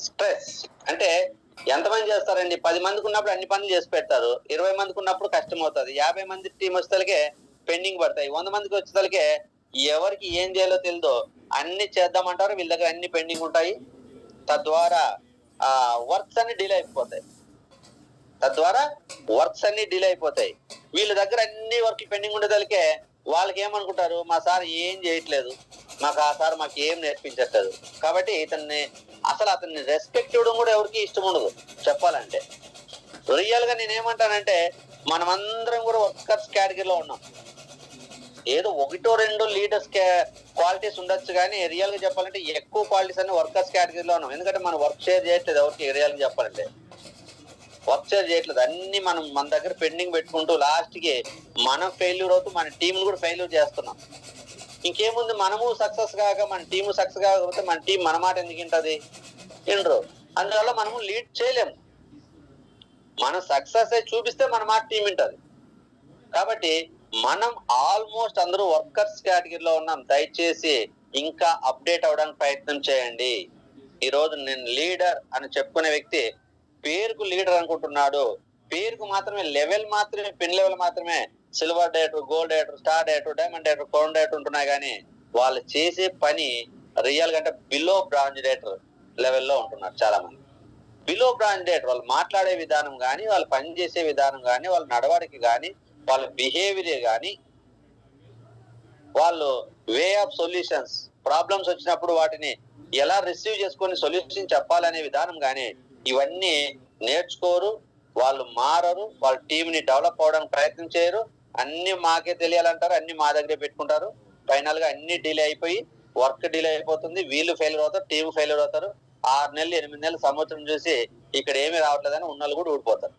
Speaker 1: స్ట్రెస్. అంటే ఎంతమంది చేస్తారండి? 10 మందికి ఉన్నప్పుడు అన్ని పనులు చేసి పెడతారు, 20 మందికి ఉన్నప్పుడు కష్టం అవుతుంది, 50 మంది టీం వచ్చేసరికి పెండింగ్ పడతాయి, 100 మందికి వచ్చేసరికి ఎవరికి ఏం చేయాలో తెలియదు, అన్ని చేద్దామంటారు, వీళ్ళ దగ్గర అన్ని పెండింగ్ ఉంటాయి. తద్వారా వర్క్స్ అన్ని డిలే అయిపోతాయి. వీళ్ళ దగ్గర అన్ని వర్క్ పెండింగ్ ఉండేదానికే వాళ్ళకి ఏమనుకుంటారు, మా సార్ ఏం చేయట్లేదు, మాకు ఆ సార్ మాకు ఏం నేర్పించట్లేదు. కాబట్టి అతన్ని రెస్పెక్ట్ ఇవ్వడం కూడా ఎవరికి ఇష్టం ఉండదు చెప్పాలంటే. రియల్ గా నేనేమంటానంటే, మనమందరం కూడా వర్కర్స్ కేటగిరీలో ఉన్నాం. ఏదో 1-2 లీడర్స్ క్వాలిటీస్ ఉండొచ్చు, కానీ రియల్ గా చెప్పాలంటే ఎక్కువ క్వాలిటీస్ అన్ని వర్కర్స్ కేటగిరీలో ఉన్నాం. ఎందుకంటే మనం వర్క్ షేర్ చేయట్లేదు ఎవరికి. రియల్ గా చెప్పాలంటే వర్క్ షేర్ చేయట్లేదు, అన్ని మనం మన దగ్గర పెండింగ్ పెట్టుకుంటూ లాస్ట్ కి మనం ఫెయిల్యూర్ అవుతూ మన టీం కూడా ఫెయిల్యూర్ చేస్తున్నాం. ఇంకేముంది, మనము సక్సెస్ కాక మన టీము సక్సెస్ కాకపోతే మన టీం మన మాట ఎందుకు వింటది? వినరు. అందువల్ల మనము లీడ్ చేయలేము. మనం సక్సెస్ అయి చూపిస్తే మన మాట టీం వింటది. కాబట్టి మనం ఆల్మోస్ట్ అందరూ వర్కర్స్ కేటగిరీలో ఉన్నాం. దయచేసి ఇంకా అప్డేట్ అవడానికి ప్రయత్నం చేయండి. ఈ రోజు నేను లీడర్ అని చెప్పుకునే వ్యక్తి పేరుకు లీడర్ అనుకుంటున్నాడు. పేరుకు మాత్రమే లెవెల్ మాత్రమే, పిన్ లెవెల్ మాత్రమే silver director, gold director, star director, diamond director, crown director ఉంటున్నాయి. కానీ వాళ్ళు చేసే పని రియల్ గా అంటే బిలో బ్రాంచ్ డైరెక్టర్ లెవెల్లో ఉంటున్నారు చాలా మంది. బిలో బ్రాంచ్ డైరెక్టర్ వాళ్ళు మాట్లాడే విధానం కానీ, వాళ్ళు పనిచేసే విధానం కానీ, వాళ్ళ నడవడికి కానీ, వాళ్ళ బిహేవియర్ కానీ, వాళ్ళు వే ఆఫ్ సొల్యూషన్స్, ప్రాబ్లమ్స్ వచ్చినప్పుడు వాటిని ఎలా రిసీవ్ చేసుకొని సొల్యూషన్ చెప్పాలనే విధానం కానీ, ఇవన్నీ నేర్చుకోరు. వాళ్ళు మారరు, వాళ్ళ టీంని డెవలప్ అవడానికి ప్రయత్నం చేయరు. అన్ని మాకే తెలియాలంటారు, అన్ని మా దగ్గరే పెట్టుకుంటారు. ఫైనల్ గా అన్ని డిలే అయిపోయి వర్క్ డిలే అయిపోతుంది, వీళ్ళు ఫెయిల్యూర్ అవుతారు, టీం ఫెయిల్యూర్ అవుతారు. 6 నెలలు 8 నెలలు సంవత్సరం చూసి ఇక్కడ ఏమీ రావట్లేదని ఉన్నోళ్ళు కూడా ఊడిపోతారు.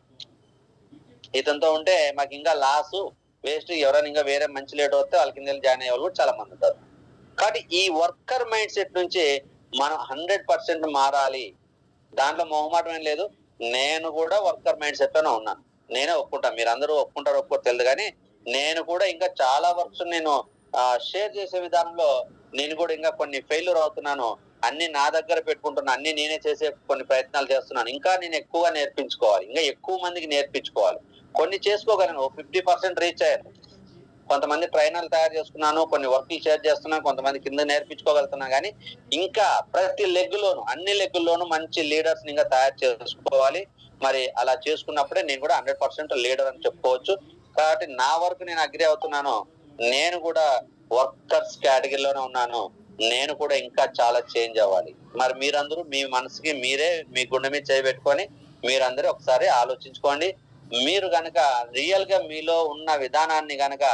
Speaker 1: ఇతనితో ఉంటే మాకు ఇంకా లాస్, వేస్ట్, ఎవరైనా ఇంకా వేరే మంచి లీడర్ వస్తే వాళ్ళ కింద జాయిన్ అయ్యే వాళ్ళు కూడా చాలా మంది ఉంటారు. కాబట్టి ఈ వర్కర్ మైండ్ సెట్ నుంచి మనం 100% మారాలి. దాంట్లో మొహమాటం ఏం లేదు. నేను కూడా వర్కర్ మైండ్ సెట్ లోనే ఉన్నాను, నేనే ఒప్పుకుంటాను. మీరు అందరూ ఒప్పుకుంటారో ఒప్పుకో తెలియదు, కానీ నేను కూడా ఇంకా చాలా వర్క్స్ నేను షేర్ చేసే విధానంలో నేను కూడా ఇంకా కొన్ని ఫెయిల్యూర్ అవుతున్నాను. అన్ని నా దగ్గర పెట్టుకుంటున్నాను, అన్ని నేనే చేసే కొన్ని ప్రయత్నాలు చేస్తున్నాను. ఇంకా నేను ఎక్కువగా నేర్పించుకోవాలి, ఇంకా ఎక్కువ మందికి నేర్పించుకోవాలి. కొన్ని చేసుకోగలను, 50% రీచ్ అయ్యాను. కొంతమంది ట్రైనర్లు తయారు చేసుకున్నాను, కొన్ని వర్క్లు షేర్ చేస్తున్నాను, కొంతమంది కింద నేర్పించుకోగలుగుతున్నాను. కానీ ఇంకా ప్రతి లెగ్గులోను, అన్ని లెగ్గుల్లోనూ మంచి లీడర్స్ ఇంకా తయారు చేసుకోవాలి. మరి అలా చేసుకున్నప్పుడే నేను కూడా 100% లీడర్ అని చెప్పుకోవచ్చు. కాబట్టి నా వరకు నేను అగ్రి అవుతున్నాను. నేను కూడా వర్కర్స్ కేటగిరీలోనే ఉన్నాను. నేను కూడా ఇంకా చాలా చేంజ్ అవ్వాలి. మరి మీరందరూ మీ మనసుకి మీరే, మీ గుండె మీద చేయబెట్టుకొని మీరందరూ ఒకసారి ఆలోచించుకోండి. మీరు గనక రియల్ గా మీలో ఉన్న విధానాన్ని గనక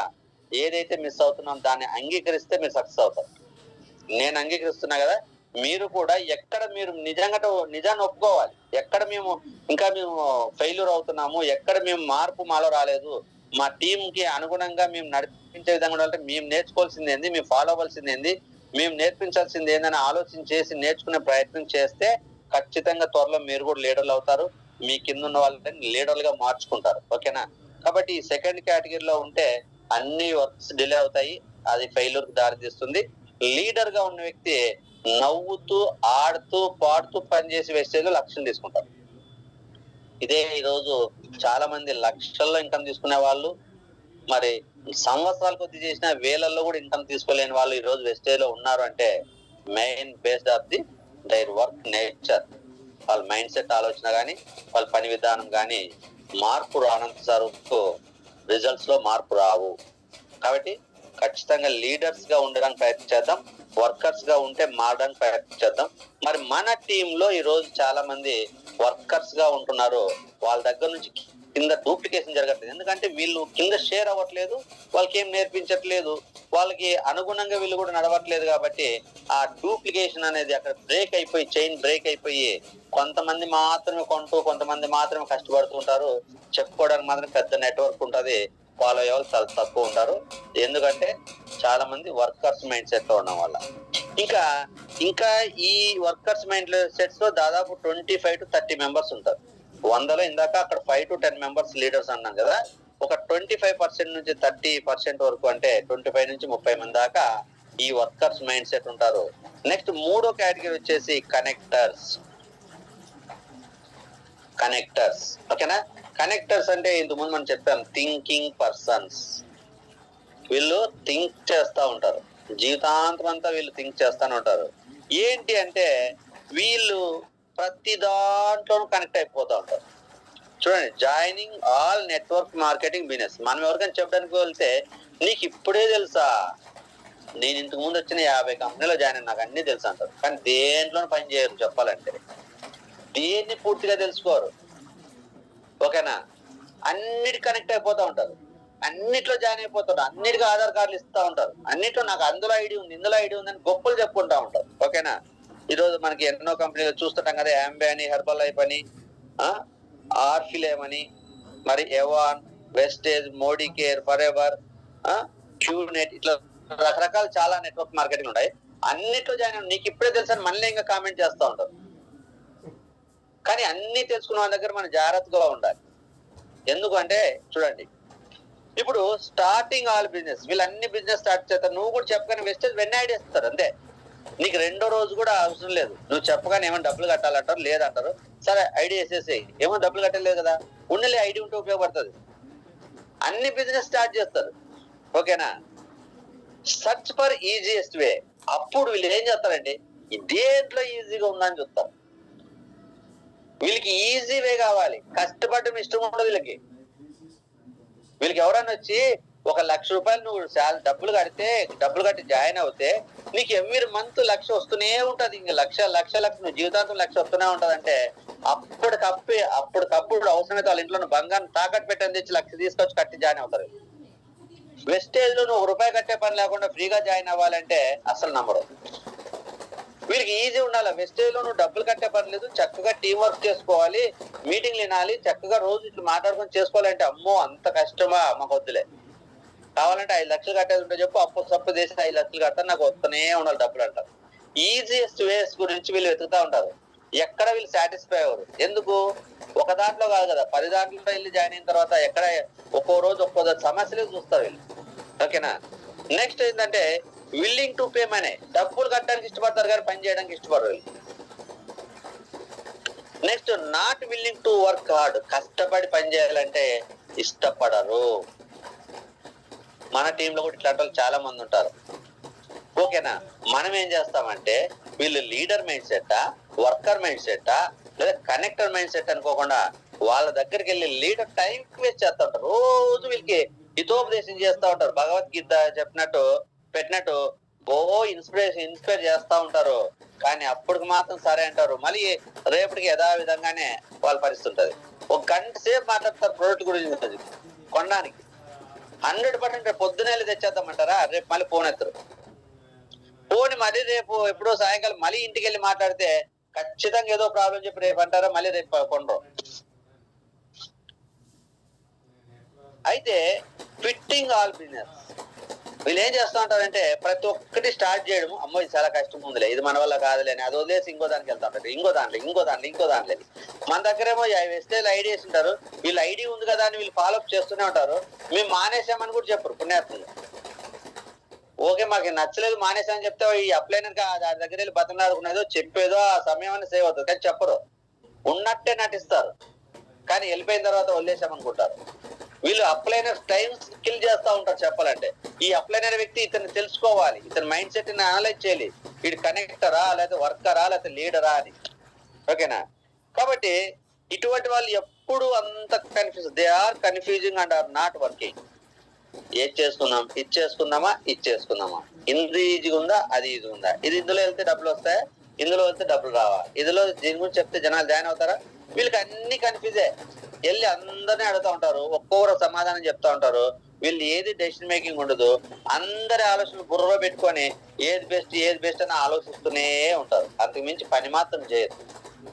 Speaker 1: ఏదైతే మిస్ అవుతున్నాం దాన్ని అంగీకరిస్తే మీరు సక్సెస్ అవుతారు. నేను అంగీకరిస్తున్నా కదా, మీరు కూడా ఎక్కడ మీరు నిజాన్ని ఒప్పుకోవాలి. ఎక్కడ మేము ఫెయిల్యూర్ అవుతున్నాము, ఎక్కడ మేము మార్పు మాలో రాలేదు, మా టీం కి అనుగుణంగా మేము నడిపించే విధంగా ఉండాలంటే మేము నేర్చుకోవాల్సింది ఏంది, మేము ఫాలో అవ్వాల్సింది ఏంది, మేము నేర్పించాల్సింది ఏందని ఆలోచన చేసి నేర్చుకునే ప్రయత్నం చేస్తే ఖచ్చితంగా త్వరలో మీరు కూడా లీడర్లు అవుతారు. మీ కింద ఉన్న వాళ్ళని లీడర్లుగా మార్చుకుంటారు. ఓకేనా? కాబట్టి ఈ సెకండ్ కేటగిరీలో ఉంటే అన్ని వర్క్స్ డిలే అవుతాయి, అది ఫెయిల్యూర్ కి దారి తీస్తుంది. లీడర్ గా ఉన్న వ్యక్తి నవ్వుతూ ఆడుతూ పాడుతూ పనిచేసి వేసేది లక్ష్యం తీసుకుంటారు. ఇదే ఈరోజు చాలా మంది లక్షల్లో ఇన్కమ్ తీసుకునే వాళ్ళు, మరి సంవత్సరాల కొద్ది చేసిన వేలల్లో కూడా ఇన్కమ్ తీసుకోలేని వాళ్ళు ఈ రోజు వెస్టేజ్ లో ఉన్నారు అంటే main based of the their work nature. వాళ్ళ మైండ్ సెట్ ఆలోచన కానీ వాళ్ళ పని విధానం కానీ మార్పు రానంత వరకు రిజల్ట్స్ లో మార్పు రావు. కాబట్టి ఖచ్చితంగా లీడర్స్ గా ఉండడానికి ప్రయత్నం చేద్దాం, వర్కర్స్ గా ఉంటే మారడానికి ప్రయత్నం చేద్దాం. మరి మన టీంలో ఈ రోజు చాలా మంది వర్కర్స్ గా ఉంటున్నారు, వాళ్ళ దగ్గర నుంచి కింద డూప్లికేషన్ జరగట్లేదు. ఎందుకంటే వీళ్ళు కింద షేర్ అవ్వట్లేదు, వాళ్ళకి ఏం నేర్పించట్లేదు, వాళ్ళకి అనుగుణంగా వీళ్ళు కూడా నడవట్లేదు. కాబట్టి ఆ డూప్లికేషన్ అనేది అక్కడ బ్రేక్ అయిపోయి, చైన్ బ్రేక్ అయిపోయి కొంతమంది మాత్రమే కొంటూ కొంతమంది మాత్రమే కష్టపడుతూ ఉంటారు. చెప్పుకోవడానికి మాత్రం పెద్ద నెట్వర్క్ ఉంటది, ఫాలో అయ్యే వాళ్ళు చాలా తక్కువ ఉంటారు. ఎందుకంటే చాలా మంది వర్కర్స్ మైండ్ సెట్ లో ఉండడం వల్ల. ఇంకా ఈ వర్కర్స్ మైండ్ సెట్స్ లో దాదాపు 25 to 30 మెంబర్స్ ఉంటారు. 100లో ఇందాక అక్కడ 5 to 10 మెంబర్స్ లీడర్స్ అన్నాం కదా, ఒక 25% నుంచి 30% వరకు, అంటే 25 నుంచి 30 మంది దాకా ఈ వర్కర్స్ మైండ్ సెట్ ఉంటారు. నెక్స్ట్ మూడో కేటగిరీ వచ్చేసి కనెక్టర్స్. ఓకేనా? కనెక్టర్స్ అంటే ఇంతకు ముందు మనం చెప్పాం, థింకింగ్ పర్సన్స్. వీళ్ళు థింక్ చేస్తా ఉంటారు, జీవితాంతం అంతా వీళ్ళు థింక్ చేస్తానే ఉంటారు. ఏంటి అంటే వీళ్ళు ప్రతి దాంట్లోనూ కనెక్ట్ అయిపోతూ ఉంటారు. చూడండి, joining all network marketing business. మనం ఎవరికైనా చెప్పడానికి వెళ్తే నీకు ఇప్పుడే తెలుసా, నేను ఇంతకు ముందు వచ్చిన 50 కంపెనీలో జాయిన్ అయినా, నాకు అన్ని తెలుసు అంటారు. కానీ దేంట్లోనూ పని చేయరు. చెప్పాలంటే దేన్ని పూర్తిగా తెలుసుకోరు. ఓకేనా? అన్నిటి కనెక్ట్ అయిపోతూ ఉంటారు, అన్నిట్లో జాయిన్ అయిపోతారు, అన్నిటికీ ఆధార్ కార్డులు ఇస్తూ ఉంటారు, అన్నిట్లో నాకు అందులో ఐడి ఉంది ఇందులో ఐడి ఉంది అని గొప్పలు చెప్పుకుంటా ఉంటారు. ఓకేనా? ఈరోజు మనకి ఎన్నో కంపెనీలు చూస్తుంటాం కదా, యాంబే అని, హెర్బల్ లైఫ్ అని, ఆర్ఫిలేమ్ అని, మరి Avon, Vestige, Modicare, Forever, QNet, ఇట్లా రకరకాల చాలా నెట్వర్క్ మార్కెటింగ్ ఉంటాయి. అన్నిట్లో జాయిన్ అయ్యి నీకు ఇప్పుడే తెలుసని మళ్ళీ ఇంకా కామెంట్ చేస్తూ ఉంటారు. కానీ అన్ని తెలుసుకున్న వాళ్ళ దగ్గర మనం జాగ్రత్తగా ఉండాలి. ఎందుకంటే చూడండి, ఇప్పుడు స్టార్టింగ్ ఆల్ బిజినెస్, వీళ్ళు అన్ని బిజినెస్ స్టార్ట్ చేస్తారు. నువ్వు కూడా చెప్పగానే వెస్టేజ్ వెన్న ఐడియా ఇస్తారు అంతే. నీకు రెండో రోజు కూడా అవసరం లేదు, నువ్వు చెప్పగానే ఏమైనా డబ్బులు కట్టాలంటారు, లేదంటారు. సరే ఐడియా వేసేసి, ఏమో డబ్బులు కట్టలేదు కదా, ఉండలే ఐడి ఉంటే ఉపయోగపడుతుంది. అన్ని బిజినెస్ స్టార్ట్ చేస్తారు. ఓకేనా? Search for easiest way. అప్పుడు వీళ్ళు ఏం చేస్తారంటే దేంట్లో ఈజీగా ఉందని చూస్తారు. వీళ్ళకి ఈజీ వే కావాలి, కష్టపడడం ఇష్టం ఉండదు వీళ్ళకి. ఎవరన్నా వచ్చి ₹1,00,000 నువ్వు డబ్బులు కట్టి జాయిన్ అవుతే నీకు ఎవ్రీ మంత్ 1,00,000 వస్తూనే ఉంటది. ఇంకా లక్ష నువ్వు జీవితాంతం 1,00,000 వస్తూనే ఉంటది అంటే అప్పటికప్పుడు అవసరమైతే వాళ్ళ ఇంట్లో బంగారం తాకట్టు పెట్టని తెచ్చి 1,00,000 తీసుకొచ్చి కట్టి జాయిన్ అవుతారు. వెస్టేజ్ లో నువ్వు ₹1 కట్టే పని లేకుండా ఫ్రీగా జాయిన్ అవ్వాలంటే అసలు నమ్మరు. వీళ్ళకి ఈజీ ఉండాలి. వెస్టేజ్ లో నువ్వు డబ్బులు కట్టే పని లేదు, చక్కగా టీం వర్క్ చేసుకోవాలి, మీటింగ్లు వినాలి, చక్కగా రోజు ఇట్లా మాట్లాడుకొని చేసుకోవాలంటే అమ్మో అంత కష్టమా, మాకు వద్దులే. కావాలంటే 5,00,000 కట్టేది ఉంటే చెప్పు, అప్పు చేసి 5,00,000 కడతాను, నాకు వస్తూనే ఉండాలి డబ్బులు అంటారు. ఈజియెస్ట్ వేస్ గురించి వీళ్ళు వెతుకుతా ఉంటారు. ఎక్కడ వీళ్ళు సాటిస్ఫై అవ్వరు. ఎందుకు? ఒక దాంట్లో కాదు కదా, 10 దాంట్లో వెళ్ళి జాయిన్ అయిన తర్వాత ఎక్కడ ఒక్కో రోజు సమస్యలే చూస్తారు వీళ్ళు. ఓకేనా? నెక్స్ట్ ఏంటంటే విల్లింగ్ టు పే మనీ. డబ్బులు కట్టడానికి ఇష్టపడతారు కానీ పని చేయడానికి ఇష్టపడరు. Next not willing to work hard. కష్టపడి పని చేయాలంటే ఇష్టపడరు. మన టీంలో కూడా ఇట్లాంటి వాళ్ళు చాలా మంది ఉంటారు. ఓకేనా? మనం ఏం చేస్తామంటే వీళ్ళు లీడర్ మైండ్ సెట్టా, వర్కర్ మైండ్ సెట్టా, లేదా కనెక్టర్ మైండ్ సెట్ అనుకోకుండా వాళ్ళ దగ్గరికి వెళ్ళి లీడర్ టైం వేస్ట్ చేస్తూ ఉంటారు. రోజు వీళ్ళకి హితోపదేశం చేస్తూ ఉంటారు. భగవద్గీత పెట్టినట్టు ఇన్స్పైర్ చేస్తూ ఉంటారు. కానీ అప్పటికి మాత్రం సరే అంటారు, మళ్ళీ రేపటికి యథావిధంగానే వాళ్ళ పరిస్థితి ఉంటుంది. 1 గంట సేపు మాట్లాడతారు ప్రోడక్ట్ గురించి కొనడానికి. 100% రేపు పొద్దునే తెచ్చేద్దామంటారా, రేపు మళ్ళీ ఫోన్ ఎత్తరు. ఫోన్ మళ్ళీ రేపు ఎప్పుడో సాయంకాలం మళ్ళీ ఇంటికి వెళ్ళి మాట్లాడితే ఖచ్చితంగా ఏదో ప్రాబ్లం చెప్పి రేపు అంటారా, మళ్ళీ రేపు కొనరు. అయితే ఫిట్టింగ్ ఆల్ బిజినెస్. వీళ్ళు ఏం చేస్తూ ఉంటారంటే ప్రతి ఒక్కటి స్టార్ట్ చేయడం, అమ్మో ఇది చాలా కష్టం ఉందిలే, ఇది మన వల్ల కాదులే అని అది వదిలేసి ఇంకో దానికి వెళ్తా ఉంటారు, ఇంకో దాంట్లో. మన దగ్గరేమో వెస్టేజ్ ఐడి వేసి ఉంటారు, వీళ్ళు ఐడి ఉంది కదా అని వీళ్ళు ఫాలోఅప్ చేస్తూనే ఉంటారు. మేము మానేసామని కూడా చెప్పరు పుణ్యాత్ములు. ఓకే మాకు నచ్చలేదు మానేసామని చెప్తే ఈ అప్లైనర్ దాని దగ్గర వెళ్ళి బతనాడుకునేదో చెప్పేదో ఆ సమయం అని సేవ్ అవుతుంది, కానీ చెప్పరు. ఉన్నట్టే నటిస్తారు, కానీ వెళ్ళిపోయిన తర్వాత వదిలేసామనుకుంటారు. వీళ్ళు అప్లైనర్ టైం కిల్ చేస్తూ ఉంటారు చెప్పాలంటే. ఈ అప్లైనర్ వ్యక్తి ఇతన్ని తెలుసుకోవాలి, ఇతని మైండ్ సెట్ ని అనలైజ్ చేయాలి, వీడు కనెక్టరా లేకపోతే వర్కరా లేకపోతే లీడరా అని. ఓకేనా? కాబట్టి ఇటువంటి వాళ్ళు ఎప్పుడు అంత confuse, they are confusing and are not working. ఏది చేసుకుందాం, ఇచ్చేసుకుందామా, ఇది ఈజీగా ఉందా, అది ఈజీ ఉందా, ఇది ఇందులో వెళ్తే డబ్బులు వస్తాయా, ఇందులో వెళ్తే డబ్బులు రావా, ఇందులో దీని గురించి చెప్తే జనాలు జాయిన్ అవుతారా, వీళ్ళకి అన్ని కన్ఫ్యూజే. వెళ్ళి అందరినీ అడుగుతూ ఉంటారు, ఒక్కొక్కరు సమాధానం చెప్తా ఉంటారు. వీళ్ళు ఏది డెసిషన్ మేకింగ్ ఉండదు, అందరి ఆలోచనలు బుర్రలో పెట్టుకొని ఏది బెస్ట్ అని ఆలోచిస్తూనే ఉంటారు. అంతకు మించి పని మాత్రం చేయరు.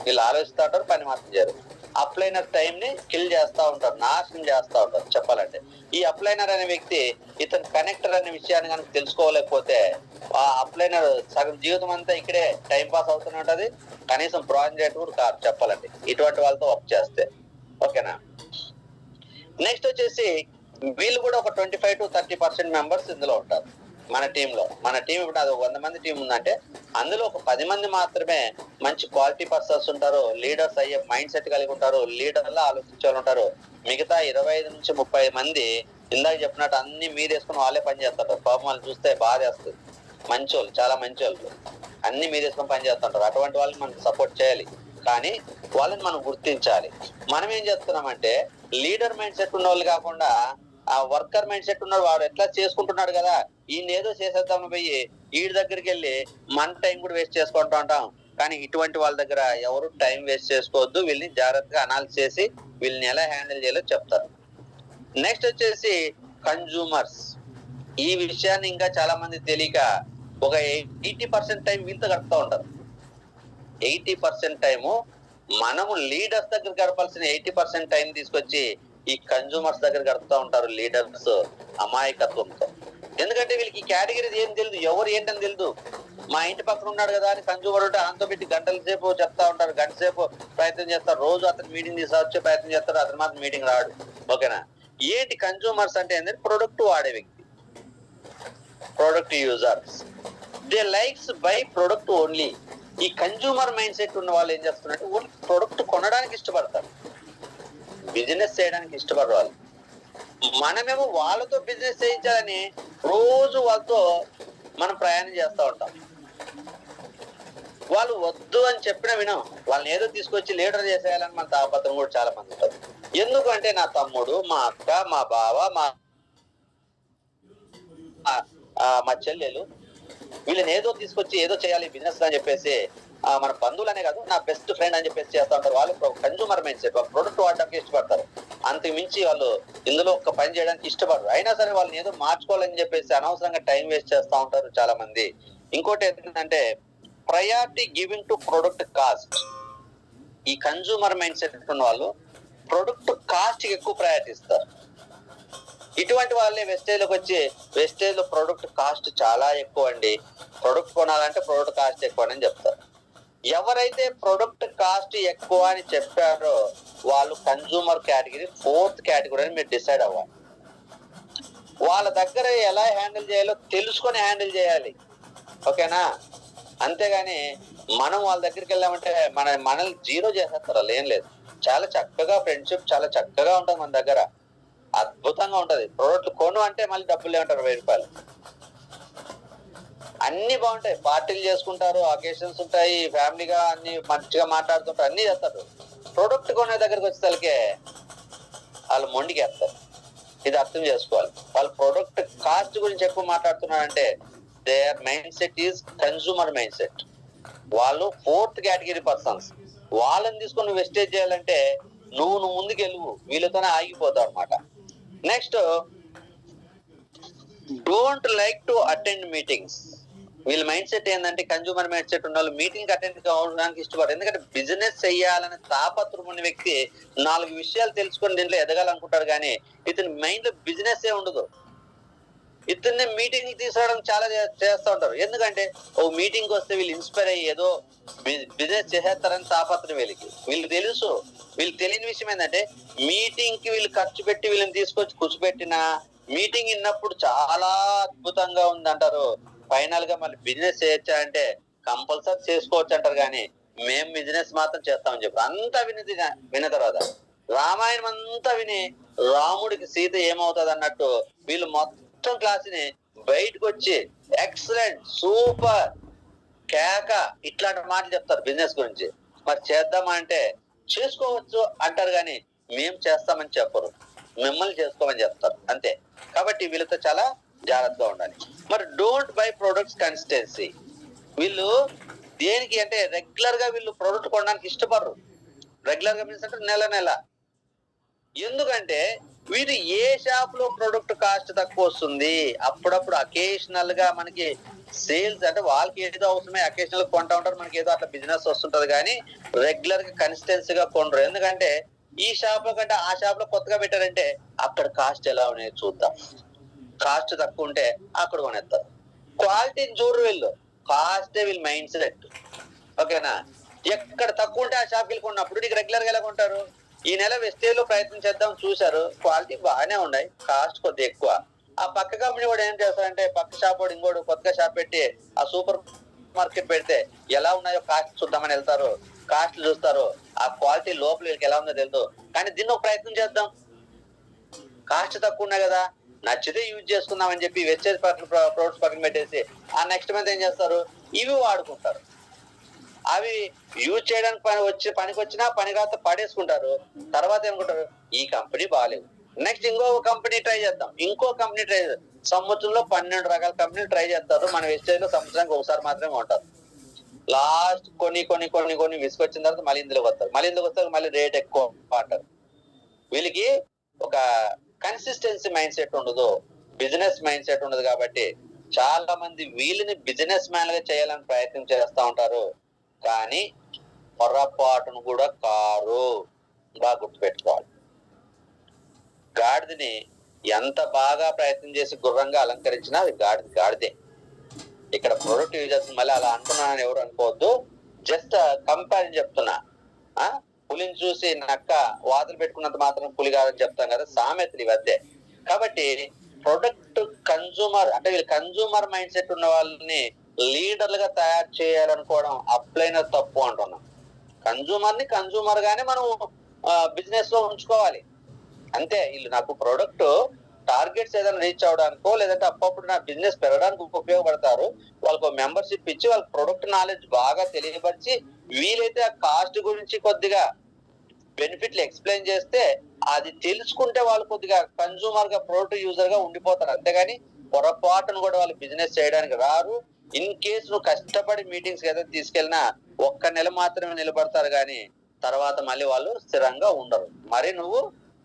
Speaker 1: వీళ్ళు ఆలోచిస్తూ ఉంటారు, పని మాత్రం చేయరు. అప్లైనర్ టైం ని కిల్ చేస్తూ ఉంటారు, నాశనం చేస్తూ ఉంటారు చెప్పాలంటే. ఈ అప్లైనర్ అనే వ్యక్తి ఇతను కనెక్టర్ అనే విషయాన్ని కనుక తెలుసుకోలేకపోతే ఆ అప్లైనర్ సగం జీవితం అంతా ఇక్కడే టైం పాస్ అవుతూనే ఉంటది, కనీసం ప్రాజెక్ట్ కూడా కాదు చెప్పాలంటే ఇటువంటి వాళ్ళతో వర్క్ చేస్తే. ఓకేనా? నెక్స్ట్ వచ్చేసి వీళ్ళు కూడా ఒక 25 to 30% మెంబర్స్ ఇందులో ఉంటారు మన టీంలో. మన టీం ఇప్పుడు అది 100 మంది టీం ఉందంటే అందులో ఒక 10 మంది మాత్రమే మంచి క్వాలిటీ పర్సన్స్ ఉంటారు, లీడర్స్ అయ్యే మైండ్ సెట్ కలిగి ఉంటారు, లీడర్లా ఆలోచించే వాళ్ళు ఉంటారు. మిగతా 25 నుంచి 30 మంది ఇందాక చెప్పినట్టు అన్ని మీరు వేసుకుని వాళ్ళే పని చేస్తారు. పాపం వాళ్ళు చూస్తే బాధ వేస్తుంది. మంచోళ్ళు, చాలా మంచోళ్ళు, అన్ని మీరు వేసుకొని పని చేస్తుంటారు. అటువంటి వాళ్ళకి మనం సపోర్ట్ చేయాలి, కానీ వాళ్ళని మనం గుర్తించాలి. మనం ఏం చేస్తున్నామంటే లీడర్ మైండ్ సెట్ ఉన్న వాళ్ళు కాకుండా ఆ వర్కర్ మైండ్ సెట్ ఉన్నాడు, వాడు ఎట్లా చేసుకుంటున్నాడు కదా, ఈయన ఏదో చేసేద్దామని పోయి వీడి దగ్గరికి వెళ్ళి మన టైం కూడా వేస్ట్ చేసుకుంటూ ఉంటాం. కానీ ఇటువంటి వాళ్ళ దగ్గర ఎవరు టైం వేస్ట్ చేసుకోవద్దు, వీళ్ళని జాగ్రత్తగా అనాలిసిస్ చేసి వీళ్ళని ఎలా హ్యాండిల్ చేయాలో చెప్తారు. నెక్స్ట్ వచ్చేసి కన్జ్యూమర్స్. ఈ విషయాన్ని ఇంకా చాలా మంది తెలియక ఒక 80% టైం వీళ్ళతో గడుపుతూ ఉంటారు. 80% టైము మనము లీడర్స్ దగ్గర గడపాల్సిన 80% టైం తీసుకొచ్చి ఈ కన్జ్యూమర్స్ దగ్గర గడుపుతూ ఉంటారు లీడర్స్ అమాయకత్వంతో. ఎందుకంటే వీళ్ళకి ఈ కేటగిరీ ఏం తెలియదు, ఎవరు ఏంటని తెలియదు. మా ఇంటి పక్కన ఉన్నాడు కదా అని కన్జ్యూమర్ ఉంటే ఆయనతో పెట్టి గంటల సేపు చెప్తా ఉంటారు, గంట సేపు ప్రయత్నం చేస్తారు, రోజు అతను మీటింగ్ తీసుకొచ్చే ప్రయత్నం చేస్తారు, అతను మాత్రం మీటింగ్ రాడు. ఓకేనా? ఏంటి కన్జ్యూమర్స్ అంటే ఏంటంటే ప్రొడక్ట్ వాడే వ్యక్తి, product users. They likes by product only. ఈ కన్జ్యూమర్ మైండ్ సెట్ ఉన్న వాళ్ళు ఏం చేస్తున్నారంటే ఓన్లీ ప్రొడక్ట్ కొనడానికి ఇష్టపడతారు, బిజినెస్ చేయడానికి ఇష్టపడరు వాళ్ళు. మనమేమో వాళ్ళతో బిజినెస్ చేయించాలని రోజు వాళ్ళతో మనం ప్రయాణం చేస్తూ ఉంటాం. వాళ్ళు వద్దు అని చెప్పినా వినం, వాళ్ళని ఏదో తీసుకొచ్చి లీడర్ చేసేయాలని మన తాపత్రం కూడా చాలా మంది ఉంటారు. ఎందుకంటే నా తమ్ముడు, మా అక్క, మా బావ, మా చెల్లెలు వీళ్ళని ఏదో తీసుకొచ్చి ఏదో చేయాలి బిజినెస్ అని చెప్పేసి మన బంధువులనే కాదు నా బెస్ట్ ఫ్రెండ్ అని చెప్పేసి చేస్తూ ఉంటారు. వాళ్ళు కన్జ్యూమర్ మైండ్ సెట్, ప్రొడక్ట్ వాడడానికి ఇష్టపడతారు. అంతకు మించి వాళ్ళు ఇందులో ఒక పని చేయడానికి ఇష్టపడరు. అయినా సరే వాళ్ళని ఏదో మార్చుకోవాలని చెప్పేసి అనవసరంగా టైం వేస్ట్ చేస్తూ ఉంటారు చాలా మంది. ఇంకోటి ఏంటంటే priority giving to product cost. ఈ కన్జ్యూమర్ మైండ్ సెట్ ఉన్న వాళ్ళు ప్రొడక్ట్ కాస్ట్ కి ఎక్కువ ప్రయారిటీ ఇస్తారు. ఇటువంటి వాళ్ళే వెస్టేజ్ లోకి వచ్చి వెస్టేజ్ లో ప్రొడక్ట్ కాస్ట్ చాలా ఎక్కువ అండి, ప్రొడక్ట్ కొనాలంటే ప్రొడక్ట్ కాస్ట్ ఎక్కువ అని చెప్తారు. ఎవరైతే ప్రొడక్ట్ కాస్ట్ ఎక్కువ అని చెప్పారో వాళ్ళు కన్జ్యూమర్ కేటగిరీ 4th కేటగిరీ అని మీరు డిసైడ్ అవ్వాలి. వాళ్ళ దగ్గర ఎలా హ్యాండిల్ చేయాలో తెలుసుకొని హ్యాండిల్ చేయాలి. ఓకేనా? అంతేగాని మనం వాళ్ళ దగ్గరికి వెళ్ళామంటే మనల్ని జీరో చేసేస్తారు. అలా ఏం లేదు, చాలా చక్కగా ఫ్రెండ్షిప్ చాలా చక్కగా ఉంటుంది మన దగ్గర, అద్భుతంగా ఉంటది. ప్రోడక్ట్ కొను అంటే మళ్ళీ డబ్బులు ఏమంటారు, 1000 రూపాయలు. అన్ని బాగుంటాయి, పార్టీలు చేసుకుంటారు, అకేషన్స్ ఉంటాయి, ఫ్యామిలీగా అన్ని మంచిగా మాట్లాడుతుంటారు, అన్ని చేస్తారు. ప్రోడక్ట్ కొనే దగ్గరకు వచ్చేసరికి వాళ్ళు మొండికేస్తారు. ఇది అర్థం చేసుకోవాలి. వాళ్ళు ప్రొడక్ట్ కాస్ట్ గురించి ఎక్కువ మాట్లాడుతున్నారంటే their mind set is consumer mind set. వాళ్ళు 4th కేటగిరీ పర్సన్స్. వాళ్ళని తీసుకొని వెస్టేజ్ చేయాలంటే నువ్వు ముందుకు వెళ్ళు, వీళ్ళతోనే ఆగిపోతావు అనమాట. Next, don't like to attend meetings. వీళ్ళ మైండ్ సెట్ ఏంటంటే కన్జ్యూమర్ మైండ్ సెట్ ఉన్న వాళ్ళు మీటింగ్ అటెండ్ కావడానికి ఇష్టపడరు. ఎందుకంటే బిజినెస్ చెయ్యాలని తాపత్రం ఉన్న వ్యక్తి 4 విషయాలు తెలుసుకొని దీంట్లో ఎదగాలనుకుంటాడు, కానీ ఇతని మైండ్ లో బిజినెస్ ఏ ఉండదు. ఇతన్ని మీటింగ్ తీసుకురావడం చాలా చేస్తూ ఉంటారు. ఎందుకంటే ఓ మీటింగ్ వస్తే వీళ్ళు ఇన్స్పైర్ అయ్యి ఏదో బిజినెస్ చేసేస్తారని తాపత్రం వీళ్ళు తెలుసు. వీళ్ళు తెలియని విషయం ఏంటంటే మీటింగ్ కి వీళ్ళు ఖర్చు పెట్టి వీళ్ళని తీసుకొచ్చి కూర్చోబెట్టిన మీటింగ్ విన్నప్పుడు చాలా అద్భుతంగా ఉంది అంటారు. ఫైనల్ గా మళ్ళీ బిజినెస్ చేయొచ్చా అంటే కంపల్సరీ చేసుకోవచ్చు అంటారు. కానీ మేము బిజినెస్ మాత్రం చేస్తామని చెప్పారు. అంతా విన్న తర్వాత రామాయణం అంతా విని రాముడికి సీత ఏమవుతుంది అన్నట్టు వీళ్ళు మొత్తం క్లాస్ ని బయటకు వచ్చి ఎక్సలెంట్, సూపర్, కేక ఇట్లాంటి మాటలు చెప్తారు బిజినెస్ గురించి. మరి చేద్దామా అంటే చేసుకోవచ్చు అంటారు, కానీ మేము చేస్తామని చెప్పరు, మిమ్మల్ని చేసుకోమని చెప్తారు అంతే. కాబట్టి వీళ్ళతో చాలా జాగ్రత్తగా ఉండాలి. మరి డోంట్ బై ప్రొడక్ట్స్ కన్సిస్టెన్సీ. వీళ్ళు దేనికి అంటే రెగ్యులర్ గా వీళ్ళు ప్రొడక్ట్ కొనడానికి ఇష్టపడరు. రెగ్యులర్ గా మీన్స్ అంటే నెల నెల. ఎందుకంటే వీరు ఏ షాప్ లో ప్రొడక్ట్ కాస్ట్ తక్కువ వస్తుంది, అప్పుడప్పుడు అకేషనల్ గా మనకి సేల్స్ అంటే వాళ్ళకి ఏదో అవసరమే అకేషనల్ కొంటా ఉంటారు, మనకి ఏదో అట్లా బిజినెస్ వస్తుంటది. కానీ రెగ్యులర్ గా కన్సిస్టెన్సీగా కొనరు. ఎందుకంటే ఈ షాప్ లో కంటే ఆ షాప్ లో కొత్తగా పెట్టారంటే అక్కడ కాస్ట్ ఎలా ఉన్నాయి చూద్దాం, కాస్ట్ తక్కువ ఉంటే అక్కడ కొనేస్తారు. క్వాలిటీని చూడరు వీళ్ళు, కాస్టే వీళ్ళు మైండ్ సెట్. ఓకేనా? ఎక్కడ తక్కువ ఉంటే ఆ షాప్కి వెళ్ళి కొన్నప్పుడు నీకు రెగ్యులర్ గా ఎలా కొంటారు? ఈ నెల వెస్టేజ్ లో ప్రయత్నం చేద్దాం చూశారు, క్వాలిటీ బాగానే ఉన్నాయి, కాస్ట్ కొద్దిగా ఎక్కువ. ఆ పక్క కంపెనీ కూడా ఏం చేస్తారంటే పక్క షాప్ వాడు ఇంకోటి కొత్తగా షాప్ పెట్టి ఆ సూపర్ మార్కెట్ పెడితే ఎలా ఉన్నాయో కాస్ట్ చూద్దామని వెళ్తారు. కాస్ట్ చూస్తారు, ఆ క్వాలిటీ లోపల వీళ్ళకి ఎలా ఉందో తెలుసు. కానీ దీన్ని ఒక ప్రయత్నం చేద్దాం, కాస్ట్ తక్కువ ఉన్నాయి కదా, నచ్చితే యూజ్ చేసుకుందాం అని చెప్పి వెస్టేజ్ ప్రొడక్ట్స్ పక్కన పెట్టేసి ఆ నెక్స్ట్ మంత్ ఏం చేస్తారు, ఇవి వాడుకుంటారు. అవి యూజ్ చేయడానికి పనికి వచ్చినా పని కాస్త పడేసుకుంటారు. తర్వాత ఏమనుకుంటారు, ఈ కంపెనీ బాగాలేదు, నెక్స్ట్ ఇంకో కంపెనీ ట్రై చేద్దాం, ఇంకో కంపెనీ ట్రై చేద్దాం. సంవత్సరంలో 12 రకాల కంపెనీలు ట్రై చేస్తారు. మన వెస్టేజ్ లో సంవత్సరానికి ఒకసారి మాత్రమే ఉంటారు. లాస్ట్ కొన్ని విసుకొచ్చిన తర్వాత మళ్ళీ ఇందులోకి వస్తారు. మళ్ళీ రేట్ ఎక్కువ అంటారు. వీళ్ళకి ఒక కన్సిస్టెన్సీ మైండ్ సెట్ ఉండదు, బిజినెస్ మైండ్ సెట్ ఉండదు. కాబట్టి చాలా మంది వీళ్ళని బిజినెస్ మ్యాన్ గా చేయాలని ప్రయత్నం చేస్తూ ఉంటారు, కానీ పొరపాటును కూడా కారు. బాగా గుర్తుపెట్టుకోవాలి. గాడిదని ఎంత బాగా ప్రయత్నం చేసి గుర్రంగా అలంకరించినా అది గాడిదే. ఇక్కడ ప్రొడక్ట్ యూజ్ చేస్తుంది. మళ్ళీ అలా అంటున్నానని ఎవరు అనుకోవద్దు, జస్ట్ కంపారిజన్ చెప్తున్నా. పులిని చూసి నక్క వాతలు పెట్టుకున్నంత మాత్రం పులి కాదని చెప్తాం కదా, సామెతలు ఇవద్దే. కాబట్టి ప్రొడక్ట్ కన్జ్యూమర్ అంటే వీళ్ళు కన్జ్యూమర్ మైండ్ సెట్ ఉన్న వాళ్ళని లీడర్లుగా తయారు చేయాలనుకోవడం అప్లైన తప్పు అంటున్నాం. కన్జ్యూమర్ గానే మనం బిజినెస్ లో ఉంచుకోవాలి అంతే. వీళ్ళు నాకు ప్రొడక్ట్ టార్గెట్స్ ఏదైనా రీచ్ అవడానికో లేదంటే అప్పుడు నా బిజినెస్ పెరగడానికి ఉపయోగపడతారు. వాళ్ళకు మెంబర్షిప్ ఇచ్చి వాళ్ళకి ప్రొడక్ట్ నాలెడ్జ్ బాగా తెలియపరిచి వీలైతే ఆ కాస్ట్ గురించి కొద్దిగా బెనిఫిట్లు ఎక్స్ప్లెయిన్ చేస్తే అది తెలుసుకుంటే వాళ్ళు కొద్దిగా కన్జ్యూమర్ గా ప్రొడక్ట్ యూజర్ గా ఉండిపోతారు. అంతేగాని పొరపాటును కూడా వాళ్ళు బిజినెస్ చేయడానికి రారు. ఇన్ కేసు నువ్వు కష్టపడి మీటింగ్స్ ఏదైతే తీసుకెళ్ళినా ఒక్క నెల మాత్రమే నిలబడతారు, కానీ తర్వాత మళ్ళీ వాళ్ళు స్థిరంగా ఉండరు. మరి నువ్వు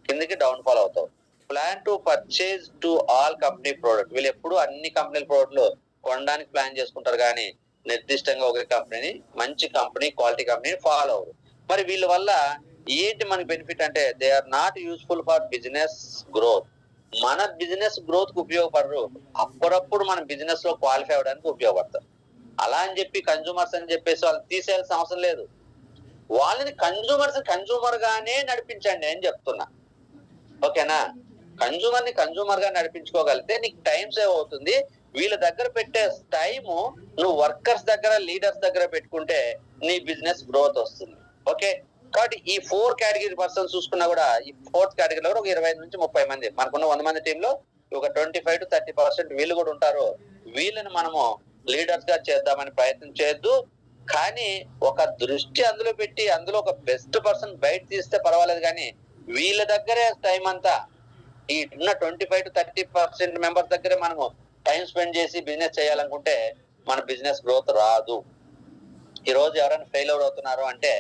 Speaker 1: కిందకి డౌన్ ఫాల్ అవుతావు. Plan to purchase to all company product. వీళ్ళు ఎప్పుడు అన్ని కంపెనీల ప్రోడక్ట్లు కొనడానికి ప్లాన్ చేసుకుంటారు, కానీ నిర్దిష్టంగా ఒక కంపెనీని, మంచి కంపెనీ, క్వాలిటీ కంపెనీని ఫాలో అవ్వరు. మరి వీళ్ళ వల్ల ఏంటి మనకి బెనిఫిట్ అంటే they are not useful for business growth. మన బిజినెస్ గ్రోత్ కు ఉపయోగపడరు, అప్పుడప్పుడు మన బిజినెస్ లో క్వాలిఫై అవడానికి ఉపయోగపడతారు. అలా అని చెప్పి కన్జ్యూమర్స్ అని చెప్పేసి వాళ్ళు తీసేయాల్సిన అవసరం లేదు. వాళ్ళని కన్జ్యూమర్ గానే నడిపించండి అని చెప్తున్నా. ఓకేనా? కన్జ్యూమర్ గా నడిపించుకోగలిగితే నీకు టైం సేవ్ అవుతుంది. వీళ్ళ దగ్గర పెట్టే టైము నువ్వు వర్కర్స్ దగ్గర, లీడర్స్ దగ్గర పెట్టుకుంటే నీ బిజినెస్ గ్రోత్ వస్తుంది. ఓకే, కాబట్టి ఈ 4 కేటగిరీ పర్సన్స్ చూసుకున్నా కూడా ఈ 4th కేటగిరీలో ఒక 25 నుంచి 30 మంది, మనకున్న 100 మంది టీంలో ఒక 25 to 30% వీళ్ళు కూడా ఉంటారు. వీళ్ళని మనము లీడర్స్ గా చేద్దామని ప్రయత్నం చేయొద్దు. కానీ ఒక దృష్టి అందులో పెట్టి అందులో ఒక బెస్ట్ పర్సన్ బయట తీస్తే పర్వాలేదు, కానీ వీళ్ళ దగ్గరే టైం అంతా ఈ ఉన్న 25 to 30% మెంబర్స్ దగ్గరే మనము టైం స్పెండ్ చేసి బిజినెస్ చేయాలనుకుంటే మన బిజినెస్ గ్రోత్ రాదు. ఈ రోజు ఎవరైనా ఫెయిల్ అవుతున్నారు అంటే